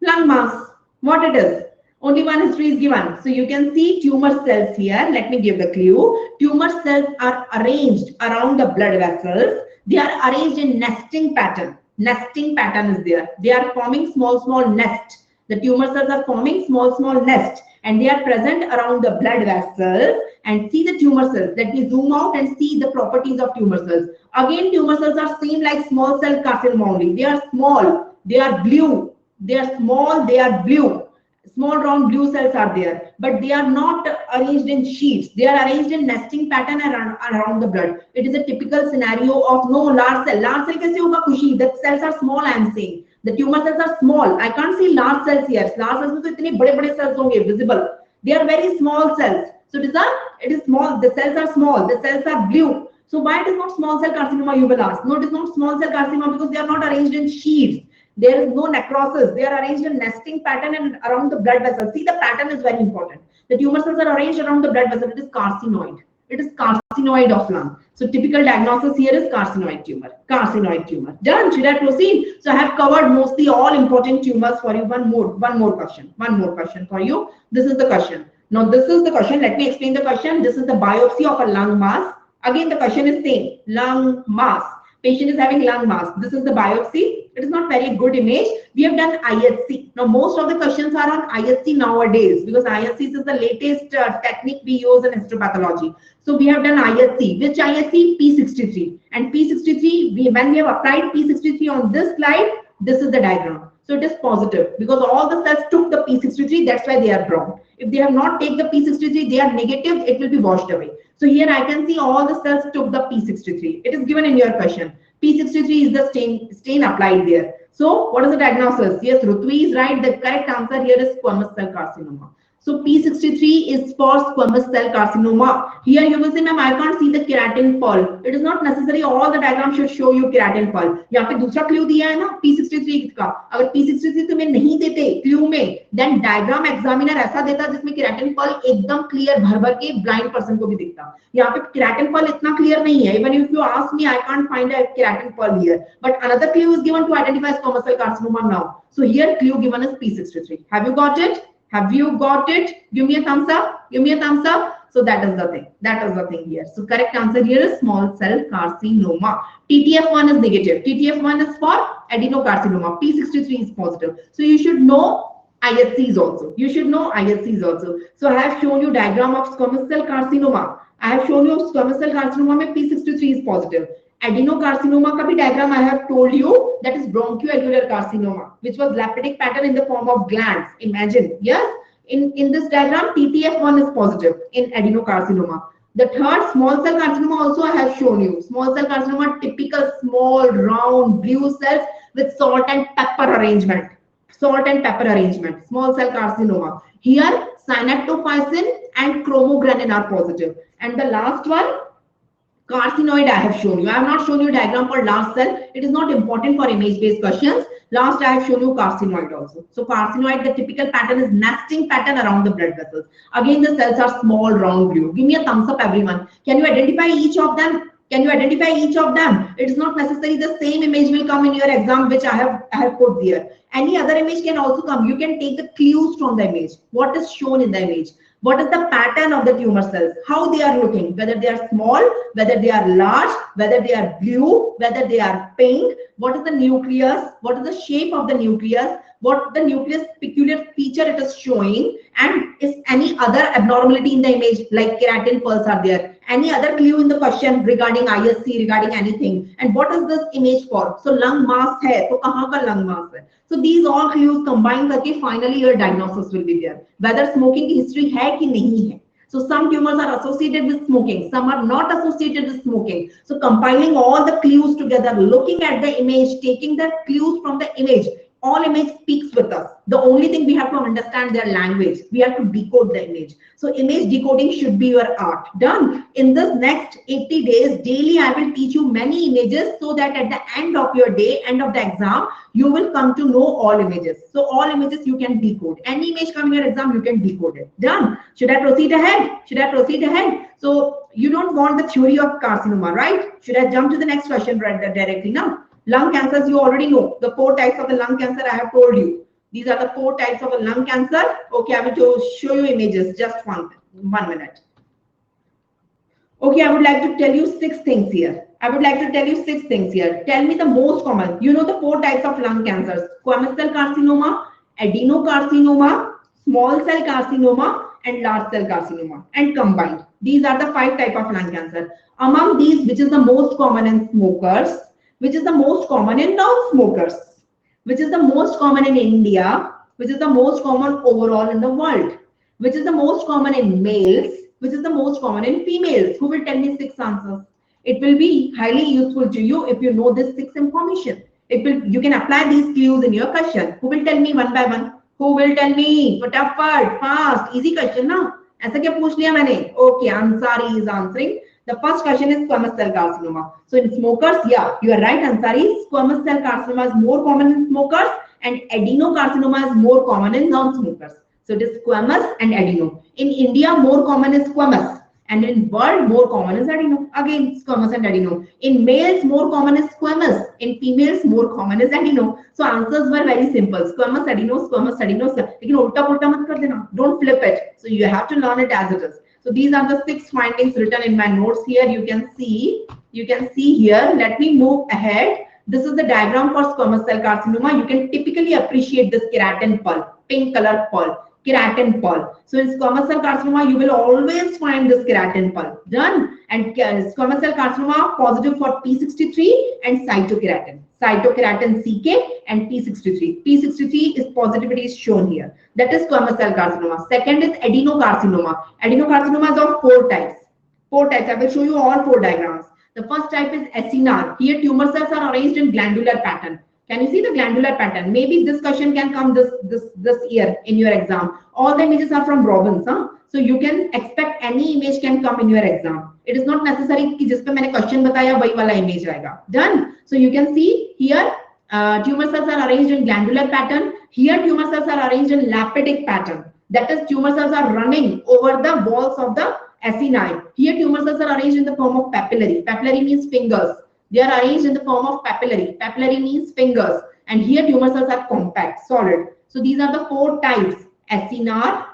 lung mass. What it is? Only one history is given. So you can see tumor cells here. Let me give the clue. Tumor cells are arranged around the blood vessels. They are arranged in nesting pattern. Nesting pattern is there. They are forming small nest. The tumor cells are forming small nest, and they are present around the blood vessels. And see the tumor cells. Let me zoom out and see the properties of tumor cells. Again, tumor cells are same like small cell carcinoma only. They are small. They are blue. They are small, they are blue. Small round blue cells are there, but they are not arranged in sheets. They are arranged in nesting pattern around the blood. It is a typical scenario of no large cell. Large cell kaise hoga Khushi? The cells are small, I am saying. The tumor cells are small. I can't see large cells here. Large cells mein to itne bade cells honge visible. They are very small cells. So it is small. The cells are small. The cells are blue. So why it is not small cell carcinoma, you will ask? No, it is not small cell carcinoma because they are not arranged in sheets. There is no necrosis. They are arranged in nesting pattern and around the blood vessel. See, the pattern is very important. The tumor cells are arranged around the blood vessel. It is carcinoid. It is carcinoid of lung. So typical diagnosis here is carcinoid tumor. Done. Should I proceed? So I have covered mostly all important tumors for you. One more question for you. This is the question. Now this is the question. Let me explain the question. This is the biopsy of a lung mass. Again, the question is same. Lung mass. Patient is having lung mass. This is the biopsy. It is not very good image. We have done IHC. Now, most of the questions are on IHC nowadays because IHC is the latest technique we use in histopathology. So we have done IHC. Which IHC? P63. And P63, when we have applied P63 on this slide, this is the diagram. So it is positive because all the cells took the p63, that's why they are brown. If they have not taken the p63, they are negative, it will be washed away. So here I can see all the cells took the p63. It is given in your question. p63 is the stain applied there. So what is the diagnosis? Yes, Rutvi is right. The correct answer here is squamous cell carcinoma. So P63 is for squamous cell carcinoma. Here you will say, ma'am, I can't see the keratin pearl. It is not necessary. All the diagram should show you keratin pearl. यहाँ पे दूसरा clue दिया है ना P63 का. अगर P63 तुम्हें नहीं देते clue में, then diagram examiner ऐसा देता जिसमें keratin pearl एकदम clear भर के blind person को भी दिखता. यहाँ पे keratin pearl इतना clear नहीं है. Even if you ask me, I can't find a keratin pearl here. But another clue is given to identify squamous cell carcinoma now. So here clue given is P63. Have you got it? Have you got it? Give me a thumbs up. Give me a thumbs up. So that is the thing. That is the thing here. So correct answer here is small cell carcinoma. TTF1 is negative. TTF1 is for adenocarcinoma. P63 is positive. So you should know IHCs also. You should know IHCs also. So I have shown you diagram of squamous cell carcinoma. I have shown you squamous cell carcinoma में P63 is positive. Adenocarcinoma का भी diagram I have told you, that is bronchoalveolar carcinoma, which was lapidic pattern in the form of glands. Imagine, yes, in this diagram TTF1 is positive in adenocarcinoma. The third small cell carcinoma also I have shown you. Small cell carcinoma, typical small round blue cells with salt and pepper arrangement. Salt and pepper arrangement. Small cell carcinoma. Here synaptophysin and chromogranin are positive. And the last one, carcinoid, I have shown you. I have not shown you a diagram for large cell. It is not important for image-based questions. Last, I have shown you carcinoid also. So carcinoid, the typical pattern is nesting pattern around the blood vessels. Again, the cells are small, round, blue. Give me a thumbs up, everyone. Can you identify each of them? Can you identify each of them? It is not necessary the same image will come in your exam, which I have put there. Any other image can also come. You can take the clues from the image. What is shown in the image? What is the pattern of the tumor cells? How they are looking? Whether they are small, whether they are large, whether they are blue, whether they are pink. What is the nucleus? What is the shape of the nucleus? What the nucleus peculiar feature it is showing? And is any other abnormality in the image like keratin pearls are there? Any other clue in the question regarding ISC, regarding anything? And what is this image for? So lung mass hai, to kahan ka lung mass hai? So these all clues combined करके finally your diagnosis will be there. Whether smoking की history है कि नहीं है. So some tumors are associated with smoking, some are not associated with smoking. So compiling all the clues together, looking at the image, taking the clues from the image, all image speaks with us. The only thing we have to understand their language. We have to decode the image. So image decoding should be your art. Done. In this next 80 days, daily I will teach you many images so that at the end of your day, end of the exam, you will come to know all images. So all images you can decode. Any image coming in your exam, you can decode it. Done. Should I proceed ahead? Should I proceed ahead? So you don't want the theory of carcinoma, right? Should I jump to the next question directly now? Lung cancers, you already know. The 4 types of the lung cancer I have told you. These are the 4 types of a lung cancer. Okay, I will show you images. Just one minute. Okay, I would like to tell you 6 things here. Tell me the most common. You know the 4 types of lung cancers. Squamous cell carcinoma, adenocarcinoma, small cell carcinoma, and large cell carcinoma. And combined. These are the 5 types of lung cancer. Among these, which is the most common in smokers? Which is the most common in non-smokers, which is the most common in India, which is the most common overall in the world, which is the most common in males, which is the most common in females. Who will tell me 6 answers? It will be highly useful to you if you know this 6 information. You can apply these clues in your question. Who will tell me one by one? Who will tell me? Fatafat, fast, easy question, na? ऐसा क्या पूछ लिया मैंने? Okay, Ansari is answering. The first question is squamous cell carcinoma. So in smokers, yeah, you are right, Ansari. Squamous cell carcinoma is more common in smokers and adenocarcinoma is more common in non-smokers. So it is squamous and adeno. In India, more common is squamous. And in world, more common is adeno. Again, squamous and adeno. In males, more common is squamous. In females, more common is adeno. So answers were very simple. Squamous, adeno, squamous, adeno. Lekin ulta pulta mat kar dena. Don't flip it. So you have to learn it as it is. So these are the 6 findings written in my notes here. You can see here. Let me move ahead. This is the diagram for squamous cell carcinoma. You can typically appreciate this keratin pearl, pink color pearl. Keratin pearl. So in squamous cell carcinoma, you will always find this keratin pearl. Done. And squamous cell carcinoma positive for P63 and cytokeratin. Cytokeratin CK and P63. P63 is positivity is shown here. That is squamous cell carcinoma. Second is adenocarcinoma. Adenocarcinoma is of 4 types. 4 types. I will show you all 4 diagrams. The first type is acinar. Here tumor cells are arranged in glandular pattern. Can you see the glandular pattern? Maybe this question can come this year in your exam. All the images are from Robbins. So you can expect any image can come in your exam. It is not necessary कि जिस पे मैंने question बताया वही वाला image आएगा. Done. So you can see here tumor cells are arranged in glandular pattern. Here tumor cells are arranged in lapidic pattern. That is, tumor cells are running over the walls of the acini. Here tumor cells are arranged in the form of papillary. Papillary means fingers. They are arranged in the form of papillary. Papillary means fingers. And here tumor cells are compact, solid. So these are the 4 types: acinar,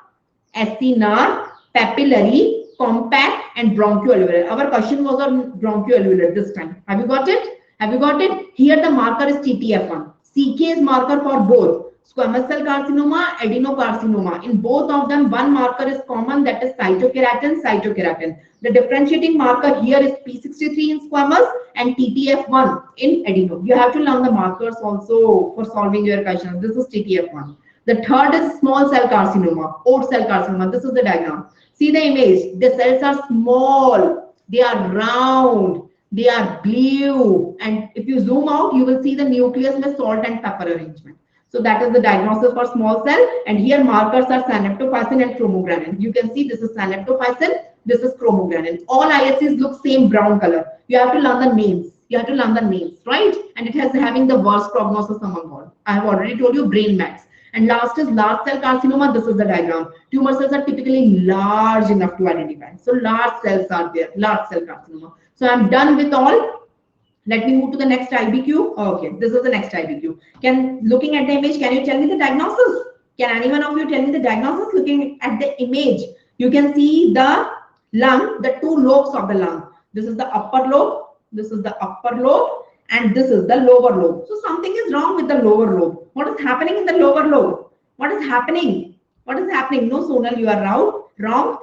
papillary, compact, and bronchoalveolar. Our question was on bronchoalveolar this time. Have you got it? Have you got it? Here the marker is TTF1. CK is marker for both squamous cell carcinoma, adenocarcinoma. In both of them, one marker is common, that is cytokeratin. The differentiating marker here is P63 in squamous and TTF1 in adeno. You have to learn the markers also for solving your questions. This is TTF1. The third is small cell carcinoma, oat cell carcinoma. This is the diagram. See the image. The cells are small. They are round. They are blue. And if you zoom out, you will see the nucleus with salt and pepper arrangement. So that is the diagnosis for small cell. And here markers are synaptophysin and chromogranin. You can see this is synaptophysin. This is chromogranin. All ISCs look same brown color. You have to learn the names. You have to learn the names, right? And it has having the worst prognosis among all. I have already told you brain mets. And last is large cell carcinoma. This is the diagram. Tumor cells are typically large enough to identify. So large cells are there. Large cell carcinoma. So I'm done with all. Let me move to the next IBQ. Okay, this is the next IBQ. Looking at the image, can you tell me the diagnosis? Can anyone of you tell me the diagnosis? Looking at the image, you can see the lung, the 2 lobes of the lung. This is the upper lobe. This is the upper lobe. And this is the lower lobe. So something is wrong with the lower lobe. What is happening in the lower lobe? What is happening? What is happening? No, Sonal, you are wrong.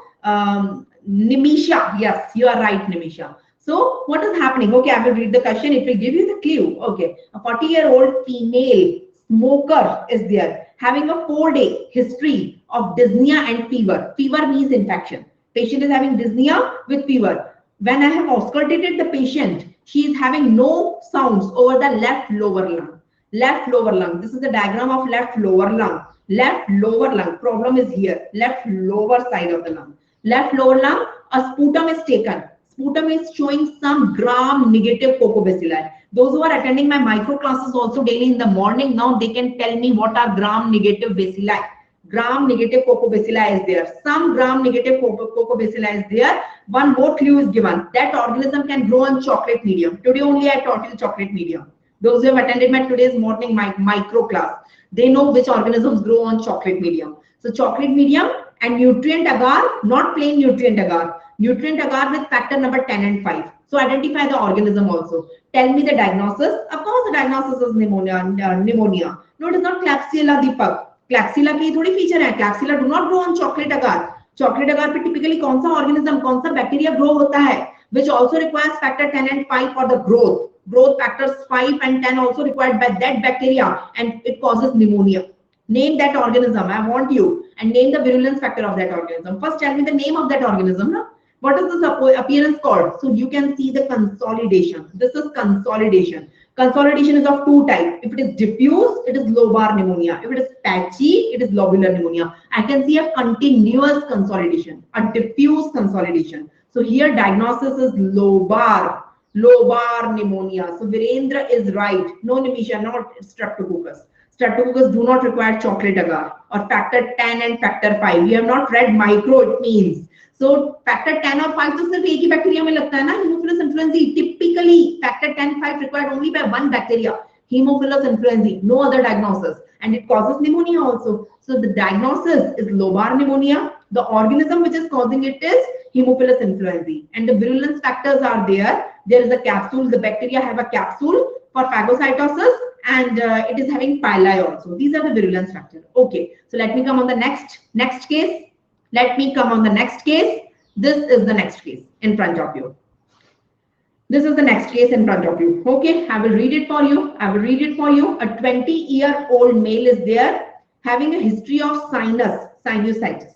Nimisha. Yes, you are right, Nimisha. So what is happening? Okay, I will read the question. It will give you the clue. Okay, a 40-year-old female smoker is there having a 4-day history of dyspnea and fever. Fever means infection. Patient is having dyspnea with fever. When I have auscultated the patient, she is having no sounds over the left lower lung. Left lower lung. This is the diagram of left lower lung. Left lower lung. Problem is here. Left lower side of the lung. Left lower lung. A sputum is taken. Sputum is showing some gram-negative cocobacilli. Those who are attending my micro classes also daily in the morning, now they can tell me what are gram-negative bacilli. Gram-negative cocobacilli is there. Some gram-negative cocobacilli is there. One more clue is given. That organism can grow on chocolate medium. Today only I taught you chocolate medium. Those who have attended my today's morning micro class, they know which organisms grow on chocolate medium. So chocolate medium and nutrient agar, not plain nutrient agar. Nutrient agar with factor number 10 and 5. So identify the organism also. Tell me the diagnosis. Of course, the diagnosis is pneumonia. No, it is not Klebsiella, Deepak. Klebsiella की थोड़ी feature है. Klebsiella do not grow on chocolate agar. Chocolate agar पे typically कौन सा organism, कौन सा bacteria grow होता है, which also requires factor 10 and 5 for the growth. Growth factors 5 and 10 also required by that bacteria, and it causes pneumonia. Name that organism. I want you, and name the virulence factor of that organism. First, tell me the name of that organism. No? What is this appearance called? So you can see the consolidation. This is consolidation. Consolidation is of 2 types. If it is diffuse, it is lobar pneumonia. If it is patchy, it is lobular pneumonia. I can see a continuous consolidation, a diffuse consolidation. So here diagnosis is lobar pneumonia. So Virendra is right. No, Nimisha, not streptococcus. Streptococcus do not require chocolate agar or factor 10 and factor 5. We have not read micro, it means. So factor 10 or 5 तो सिर्फ एक ही bacteria में लगता है ना, Haemophilus influenzae. Typically factor 10 5 required only by one bacteria, Haemophilus influenzae, no other diagnosis, and it causes pneumonia also. So the diagnosis is lobar pneumonia. The organism which is causing it is Haemophilus influenzae, and the virulence factors are there. There is a capsule. The bacteria have a capsule for phagocytosis and it is having pili also. These are the virulence factor. Okay, so let me come on the next case. Let me come on the next case. This is the next case in front of you. This is the next case in front of you. Okay, I will read it for you. I will read it for you. A 20-year-old male is there having a history of sinusitis.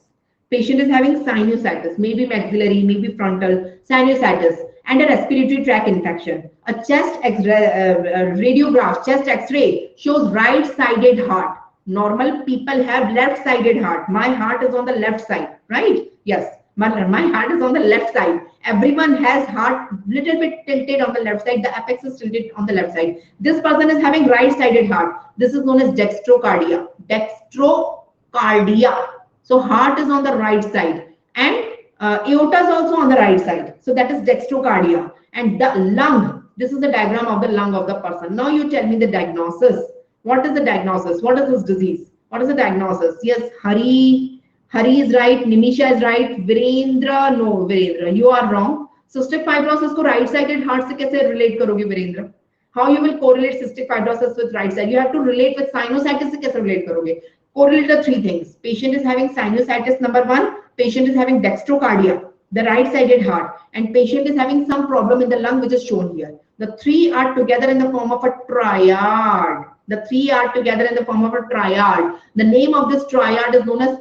Patient is having sinusitis, maybe maxillary, maybe frontal, sinusitis, and a respiratory tract infection. A chest radiograph, chest X-ray shows right-sided heart. Normal people have left-sided heart. My heart is on the left side, right? Yes, my heart is on the left side. Everyone has heart little bit tilted on the left side. The apex is tilted on the left side. This person is having right-sided heart. This is known as dextrocardia. Dextrocardia. So heart is on the right side and aorta is also on the right side. So that is dextrocardia. And the lung, this is the diagram of the lung of the person. Now you tell me the diagnosis. What is the diagnosis? What is this disease? What is the diagnosis? Yes, Hari is right, Nimisha is right, Virendra, no, Virendra, you are wrong. Cystic fibrosis को right-sided heart से कैसे relate करोगे Virendra? How you will correlate cystic fibrosis with right side? You have to relate with sinusitis से कैसे relate करोगे? Correlate the three things. Patient is having sinusitis, number one. Patient is having dextrocardia, the right-sided heart, and patient is having some problem in the lung, which is shown here. The three are together in the form of a triad. The three are together in the form of a triad. The name of this triad is known as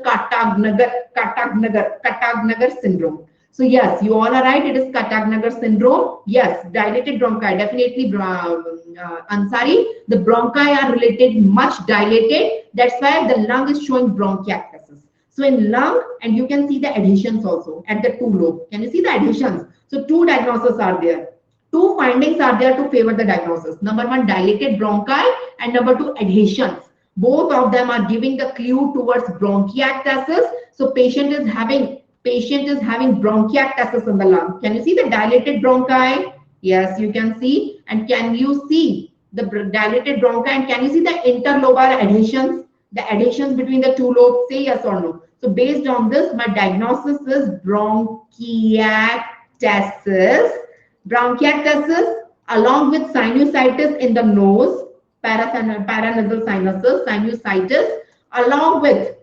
Katag-Nagar syndrome. So yes, you all are right. It is Katag-Nagar syndrome. Yes, dilated bronchi, definitely Ansari. The bronchi are related, much dilated. That's why the lung is showing bronchiectasis. So in lung, and you can see the adhesions also at the two lobe. Can you see the adhesions? So two diagnoses are there. Two findings are there to favor the diagnosis. Number one, dilated bronchi, and number two, adhesions. Both of them are giving the clue towards bronchiectasis. So patient is having bronchiectasis in the lung. Can you see the dilated bronchi? Yes, you can see. And can you see the dilated bronchi? And can you see the interlobar adhesions? The adhesions between the two lobes? Say yes or no. So based on this, my diagnosis is bronchiectasis. Bronchiectasis along with sinusitis in the nose, paranasal sinuses, sinusitis, along with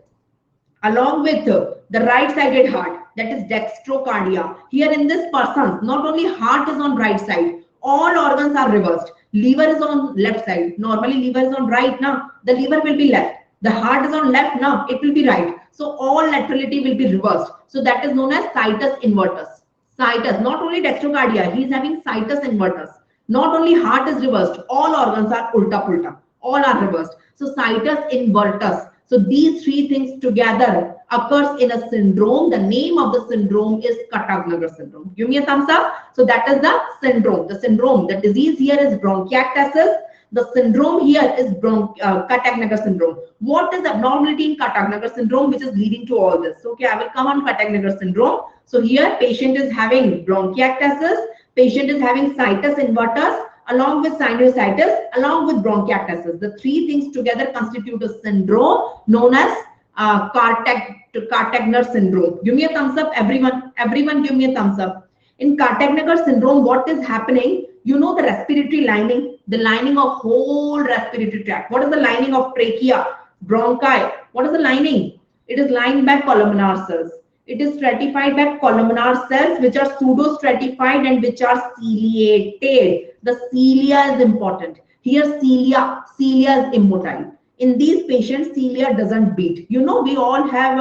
the right-sided heart, that is dextrocardia. Here in this person, not only heart is on right side, all organs are reversed. Liver is on left side. Normally liver is on right now. The liver will be left. The heart is on left now. It will be right. So all laterality will be reversed. So that is known as situs invertus. Situs, not only dextrocardia, he is having situs invertus. Not only heart is reversed, all organs are ulta pulta. All are reversed. So situs invertus. So these three things together occurs in a syndrome. The name of the syndrome is Katag-Nagar syndrome. Give me a thumbs up. So that is the syndrome. The syndrome. The disease here is bronchiectasis. The syndrome here is Katag-Nagar syndrome. What is the abnormality in Katag-Nagar syndrome which is leading to all this? Okay, I will come on Katag-Nagar syndrome. So here patient is having bronchiectasis. Patient is having situs invertus along with sinusitis, along with bronchiectasis. The three things together constitute a syndrome known as Katag-Nagar syndrome. Give me a thumbs up, everyone. Everyone give me a thumbs up. In Katag-Nagar syndrome, what is happening? You know the respiratory lining, the lining of whole respiratory tract. What is the lining of trachea, bronchi? What is the lining? It is lined by columnar cells. It is stratified by columnar cells which are pseudo-stratified and which are ciliated. The cilia is important. Here cilia is immotile. In these patients, cilia doesn't beat. You know, we all have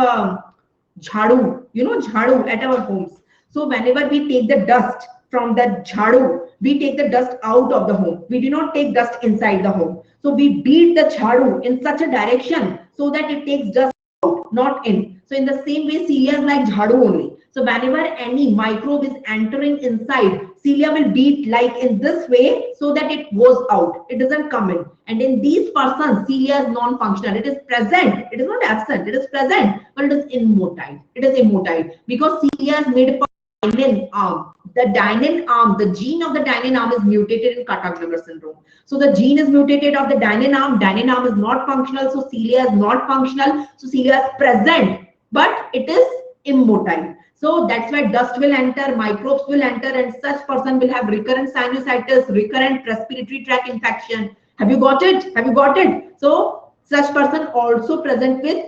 jhadu, jhadu at our homes. So whenever we take the dust from that jhadu, we take the dust out of the home. We do not take dust inside the home. So we beat the jhadu in such a direction so that it takes dust out, not in. So in the same way, cilia is like jhadu only. So whenever any microbe is entering inside, cilia will beat like in this way so that it goes out. It doesn't come in. And in these persons, cilia is non-functional. It is present. It is not absent. It is present, but it is immotile. It is immotile because cilia is made up of dynein arm. The dynein arm, the gene of the dynein arm is mutated in Katag-Nagar syndrome. So the gene is mutated of the dynein arm. Dynein arm is not functional. So cilia is not functional. So cilia is present, but it is immotile. So that's why dust will enter, microbes will enter, and such person will have recurrent sinusitis, recurrent respiratory tract infection, Have you got it? Have you got it? So such person also present with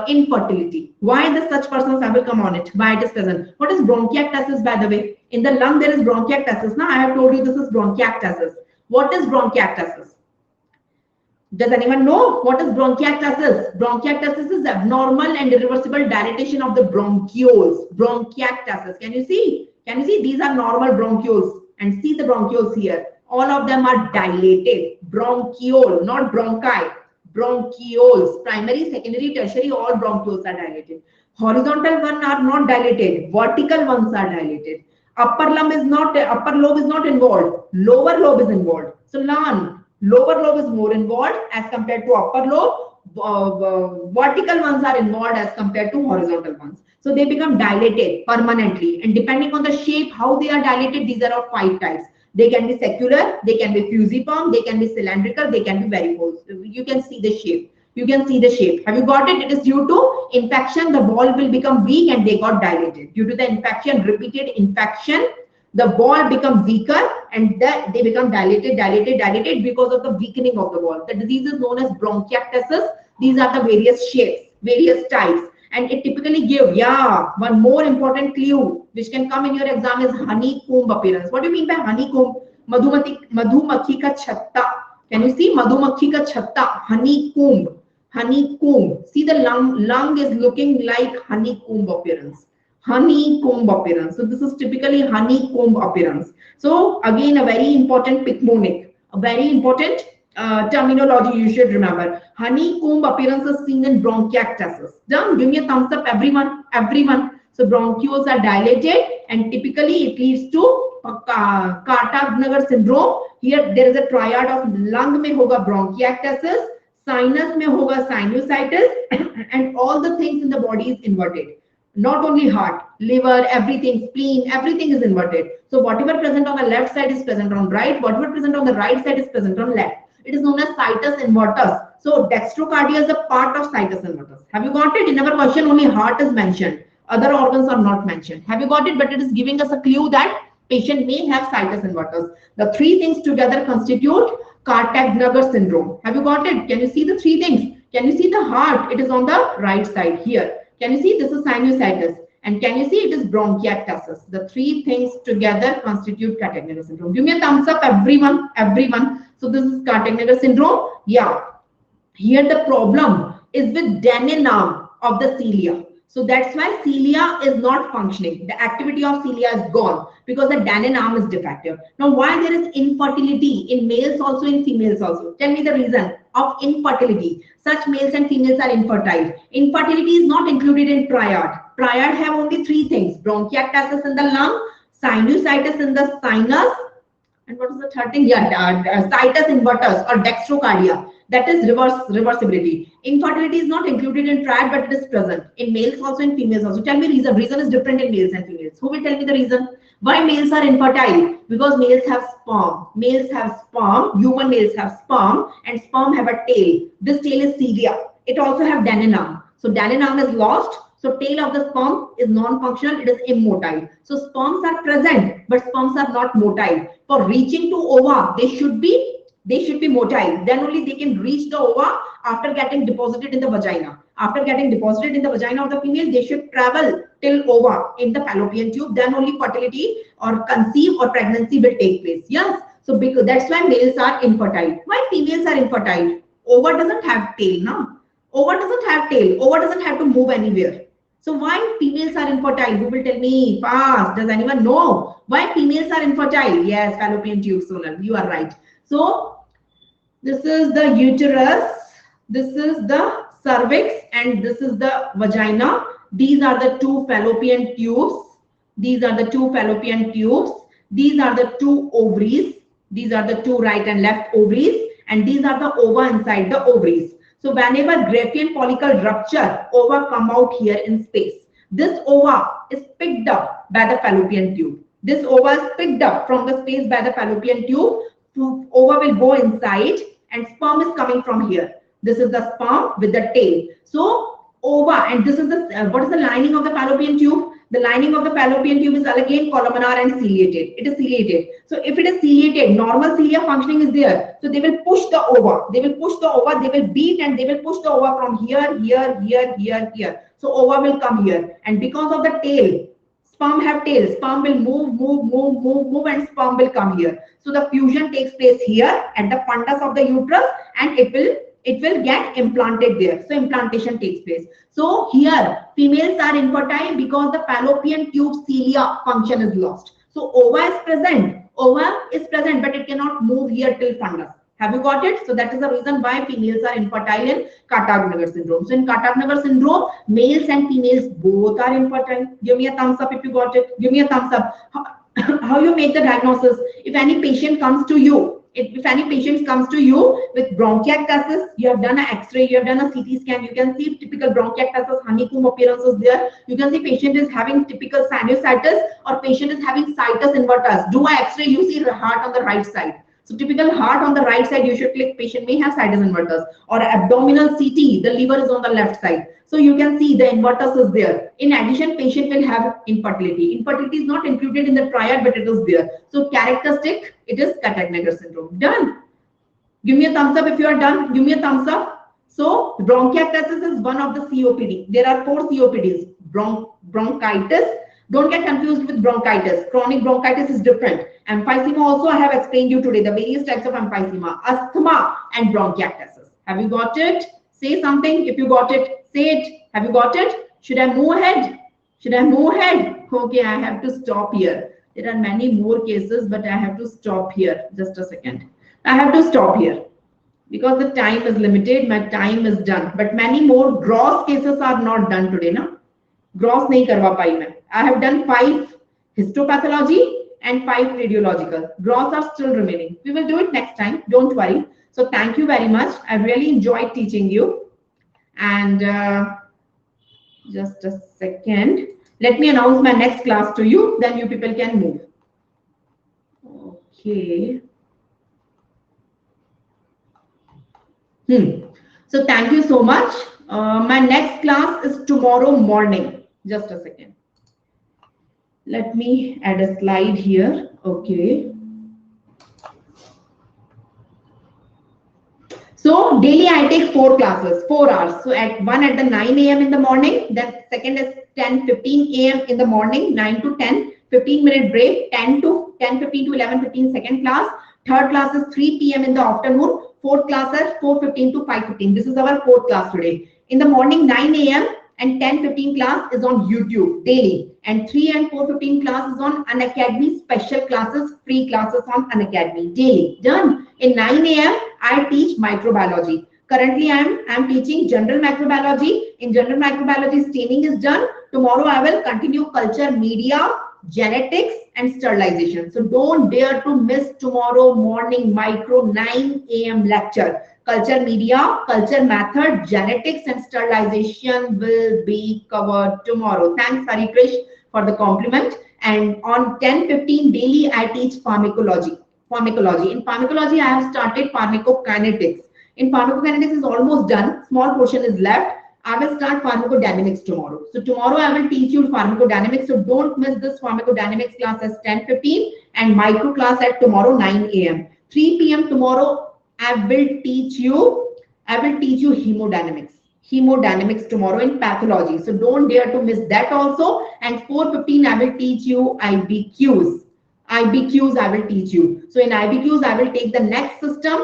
infertility. Why the such persons? I will come on it. Why it is present? What is bronchiectasis, by the way? In the lung there is bronchiectasis. Now I have told you this is bronchiectasis. What is bronchiectasis? Does anyone know what is bronchiectasis? Bronchiectasis is abnormal and irreversible dilatation of the bronchioles. Bronchiectasis. Can you see? Can you see? These are normal bronchioles. And see the bronchioles here. All of them are dilated. Bronchiole, not bronchi. Bronchioles. Primary, secondary, tertiary, all bronchioles are dilated. Horizontal ones are not dilated. Vertical ones are dilated. Upper lobe is not involved. Lower lobe is involved. So learn. Lower lobe is more involved as compared to upper lobe. Vertical ones are involved as compared to horizontal ones. So they become dilated permanently. And depending on the shape, how they are dilated, these are of 5 types. They can be secular, they can be fusiform, they can be cylindrical, they can be varicose. You can see the shape. You can see the shape. Have you got it? It is due to infection. The wall will become weak and they got dilated. Due to the infection, repeated infection, the wall become weaker and they become dilated because of the weakening of the wall. The disease is known as bronchiectasis. These are the various shapes, various types. And it typically give, one more important clue which can come in your exam is honeycomb appearance. What do you mean by honeycomb? Madhumakhi ka chhatta. Can you see? Madhumakhi ka chhatta, honeycomb. Honeycomb. See the lung is looking like honeycomb appearance. Honeycomb appearance. So this is typically honeycomb appearance. So again, a very important mnemonic, a very important terminology you should remember. Honeycomb appearance is seen in bronchiectasis. Done? Give me a thumbs up, everyone. Everyone. So bronchioles are dilated and typically it leads to Carter-Nagar syndrome. Here there is a triad of lung mein hoga bronchiectasis, sinus mein hoga sinusitis, and all the things in the body is inverted. Not only heart, liver, everything, spleen, everything is inverted. So whatever present on the left side is present on right, whatever present on the right side is present on left. It is known as situs invertus. So dextrocardia is a part of situs invertus. Have you got it? In our question, only heart is mentioned. Other organs are not mentioned. Have you got it? But it is giving us a clue that patient may have situs invertus. The 3 things together constitute Carter-Nagar syndrome. Have you got it? Can you see the 3 things? Can you see the heart? It is on the right side here. Can you see this is sinusitis? And can you see it is bronchiectasis? The 3 things together constitute Carter-Nagar syndrome. Give me a thumbs up, everyone. Everyone. So this is Carter-Nagar syndrome. Yeah. Here the problem is with Denenaum of the cilia. So that's why cilia is not functioning. The activity of cilia is gone because the Denenaum is defective. Now, why there is infertility in males also, in females also? Tell me the reason of infertility. Such males and females are infertile. Infertility is not included in triad. Triad have only 3 things: bronchiectasis in the lung, sinusitis in the sinus, and what is the third thing? Yeah, situs invertus or dextrocardia. That is reversibility. Infertility is not included in triad, but it is present in males also, in females also. Tell me reason. Reason is different in males and females. Who will tell me the reason? Why males are infertile? Because males have sperm. Males have sperm. Human males have sperm, and sperm have a tail. This tail is cilia. It also have Denenaum. So Denenaum is lost. So tail of the sperm is non-functional. It is immotile. So sperms are present, but sperms are not motile. For reaching to ova, they should be motile. Then only they can reach the ova after getting deposited in the vagina. After getting deposited in the vagina of the female, they should travel till ova in the fallopian tube. Then only fertility or conceive or pregnancy will take place. Yes. So because that's why males are infertile. Why females are infertile? Ova doesn't have tail, no? Ova doesn't have tail. Ova doesn't have to move anywhere. So why females are infertile? Who will tell me? Fast. Does anyone know why females are infertile? Yes, fallopian tube, Sonal. You are right. So this is the uterus, this is the cervix, and this is the vagina. These are the 2 fallopian tubes. These are the 2 fallopian tubes. These are the 2 ovaries. These are the 2 right and left ovaries. And these are the ova inside the ovaries. So whenever Graafian follicle rupture, ova come out here in space. This ova is picked up by the fallopian tube. This ova is picked up from the space by the fallopian tube. So ova will go inside and sperm is coming from here. This is the sperm with the tail. So ova, and this is the what is the lining of the fallopian tube? The lining of the fallopian tube is again columnar and ciliated. It is ciliated. So if it is ciliated, normal cilia functioning is there. So they will push the ova. They will push the ova. They will beat and they will push the ova from here, here, here, here, here. So ova will come here. And because of the tail, sperm have tail. Sperm will move, and sperm will come here. So the fusion takes place here at the fundus of the uterus, and it will get implanted there. So implantation takes place. So here females are infertile because the fallopian tube cilia function is lost. So ova is present, but it cannot move here till fundus. Have you got it? So that is the reason why females are infertile in Carter-Nagar syndrome. So in Carter-Nagar syndrome, males and females both are infertile. Give me a thumbs up if you got it. Give me a thumbs up. How you make the diagnosis? If any patient comes to you, if any patient comes to you with bronchiectasis, you have done an X-ray, you have done a CT scan, you can see typical bronchiectasis, honeycomb appearance is there. You can see patient is having typical sinusitis or patient is having situs inversus. Do an X-ray, you see the heart on the right side. So typical heart on the right side, you should click patient may have situs inversus, or abdominal CT, the liver is on the left side. So you can see the invertus is there. In addition, patient will have infertility. Infertility is not included in the triad, but it is there. So characteristic, it is Carter-Nagar syndrome. Done. Give me a thumbs up if you are done. Give me a thumbs up. So bronchiectasis is one of the COPD. There are 4 COPDs. Bronchitis. Don't get confused with bronchitis. Chronic bronchitis is different. Emphysema also I have explained you today, the various types of emphysema, asthma and bronchiectasis. Have you got it? Say something if you got it. Say it. Have you got it? Should I move ahead? Should I move ahead? Okay, I have to stop here. There are many more cases, but I have to stop here. Just a second. I have to stop here because the time is limited. My time is done. But many more gross cases are not done today. Na? Gross nahi karwa pai main. I have done 5 histopathology and 5 radiological. Gross are still remaining. We will do it next time. Don't worry. So thank you very much. I really enjoyed teaching you. And just a second. Let me announce my next class to you. Then you people can move. Okay. So thank you so much. My next class is tomorrow morning. Just a second. Let me add a slide here. Okay. So daily I take 4 classes, 4 hours. So one at the 9 a.m. in the morning, then second is 10:15 a.m. in the morning, 9 to 10, 15-minute break, 10:15 to 11:15 second class. Third class is 3 p.m. in the afternoon. Fourth class is 4:15 to 5:15. This is our 4th class today. In the morning 9 a.m. and 10:15 class is on YouTube daily. And 3 and 4:15 class is on Unacademy special classes, free classes on Unacademy daily. Done. In 9 a.m. I teach microbiology. Currently I am teaching general microbiology. In general microbiology, staining is done. Tomorrow I will continue culture media, genetics and sterilization. So don't dare to miss tomorrow morning micro 9 a.m. lecture. Culture media, culture method, genetics and sterilization will be covered tomorrow. Thanks Harikrish for the compliment. And on 10:15 daily I teach pharmacology. In pharmacology I have started pharmacokinetics. In pharmacokinetics is almost done. Small portion is left. I will start pharmacodynamics tomorrow. So tomorrow I will teach you pharmacodynamics. So don't miss this pharmacodynamics class at 10:15 and micro class at tomorrow 9 a.m. 3 p.m. tomorrow I will teach you hemodynamics tomorrow in pathology. So don't dare to miss that also. And 4:15 I will teach you IBQs. I will teach you. So in IBQs I will take the next system.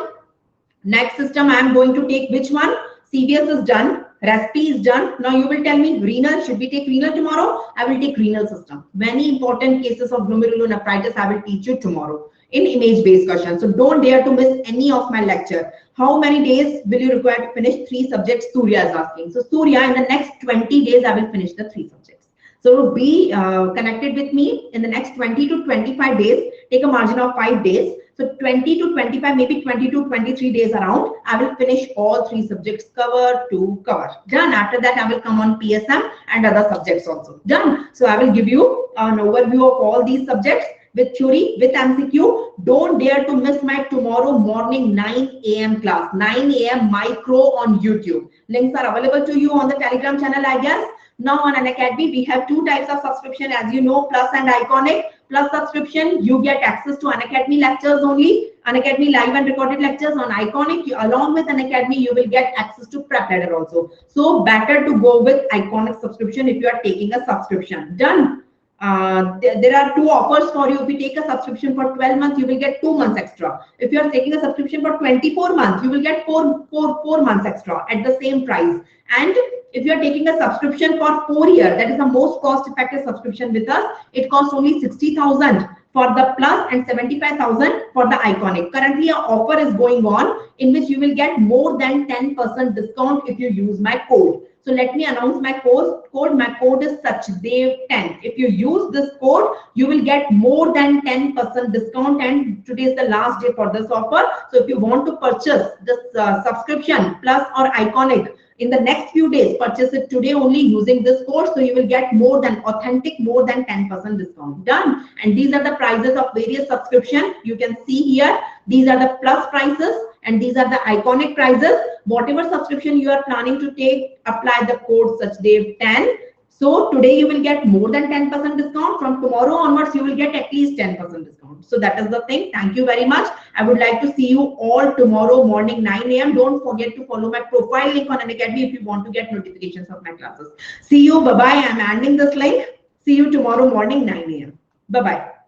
Next system I am going to take which one? CVS is done. Respi is done. Now you will tell me renal. Should we take renal tomorrow? I will take renal system. Many important cases of glomerulonephritis I will teach you tomorrow in image-based questions. So don't dare to miss any of my lecture. How many days will you require to finish 3 subjects? Surya is asking. So Surya, in the next 20 days, I will finish the 3 subjects. So be connected with me in the next 20 to 25 days. Take a margin of 5 days. So 20 to 25, maybe 20 to 23 days around, I will finish all 3 subjects cover to cover. Done. After that, I will come on PSM and other subjects also. Done. So I will give you an overview of all these subjects. with theory, with MCQ. Don't dare to miss my tomorrow morning 9 a.m. class, 9 a.m. micro on YouTube. Links are available to you on the Telegram channel, I guess. Now on Unacademy, we have two types of subscription, as you know, Plus and Iconic. Plus subscription, you get access to Unacademy lectures only, Unacademy live and recorded lectures. On Iconic, along with Unacademy, you will get access to Prep Ladder also. So better to go with Iconic subscription if you are taking a subscription. Done. There are two offers for you. If you take a subscription for 12 months, you will get 2 months extra. If you are taking a subscription for 24 months, you will get four months extra at the same price. And if you are taking a subscription for 4 years, that is the most cost-effective subscription with us. It costs only 60,000 for the Plus and 75,000 for the Iconic. Currently, an offer is going on in which you will get more than 10% discount if you use my code. So let me announce my code. My code is Sachdev10. If you use this code, you will get more than 10% discount, and today is the last day for this offer. So if you want to purchase this subscription, Plus or Iconic, in the next few days, purchase it today only using this code. So you will get more than 10% discount. Done. And these are the prices of various subscription. You can see here, these are the Plus prices and these are the Iconic prices. Whatever subscription you are planning to take, apply the code Sachdev10. So today you will get more than 10% discount. From tomorrow onwards, you will get at least 10% discount. So that is the thing. Thank you very much. I would like to see you all tomorrow morning 9 a.m. Don't forget to follow my profile link on Unacademy if you want to get notifications of my classes. See you. Bye-bye. I'm ending this link. See you tomorrow morning 9 a.m. Bye-bye.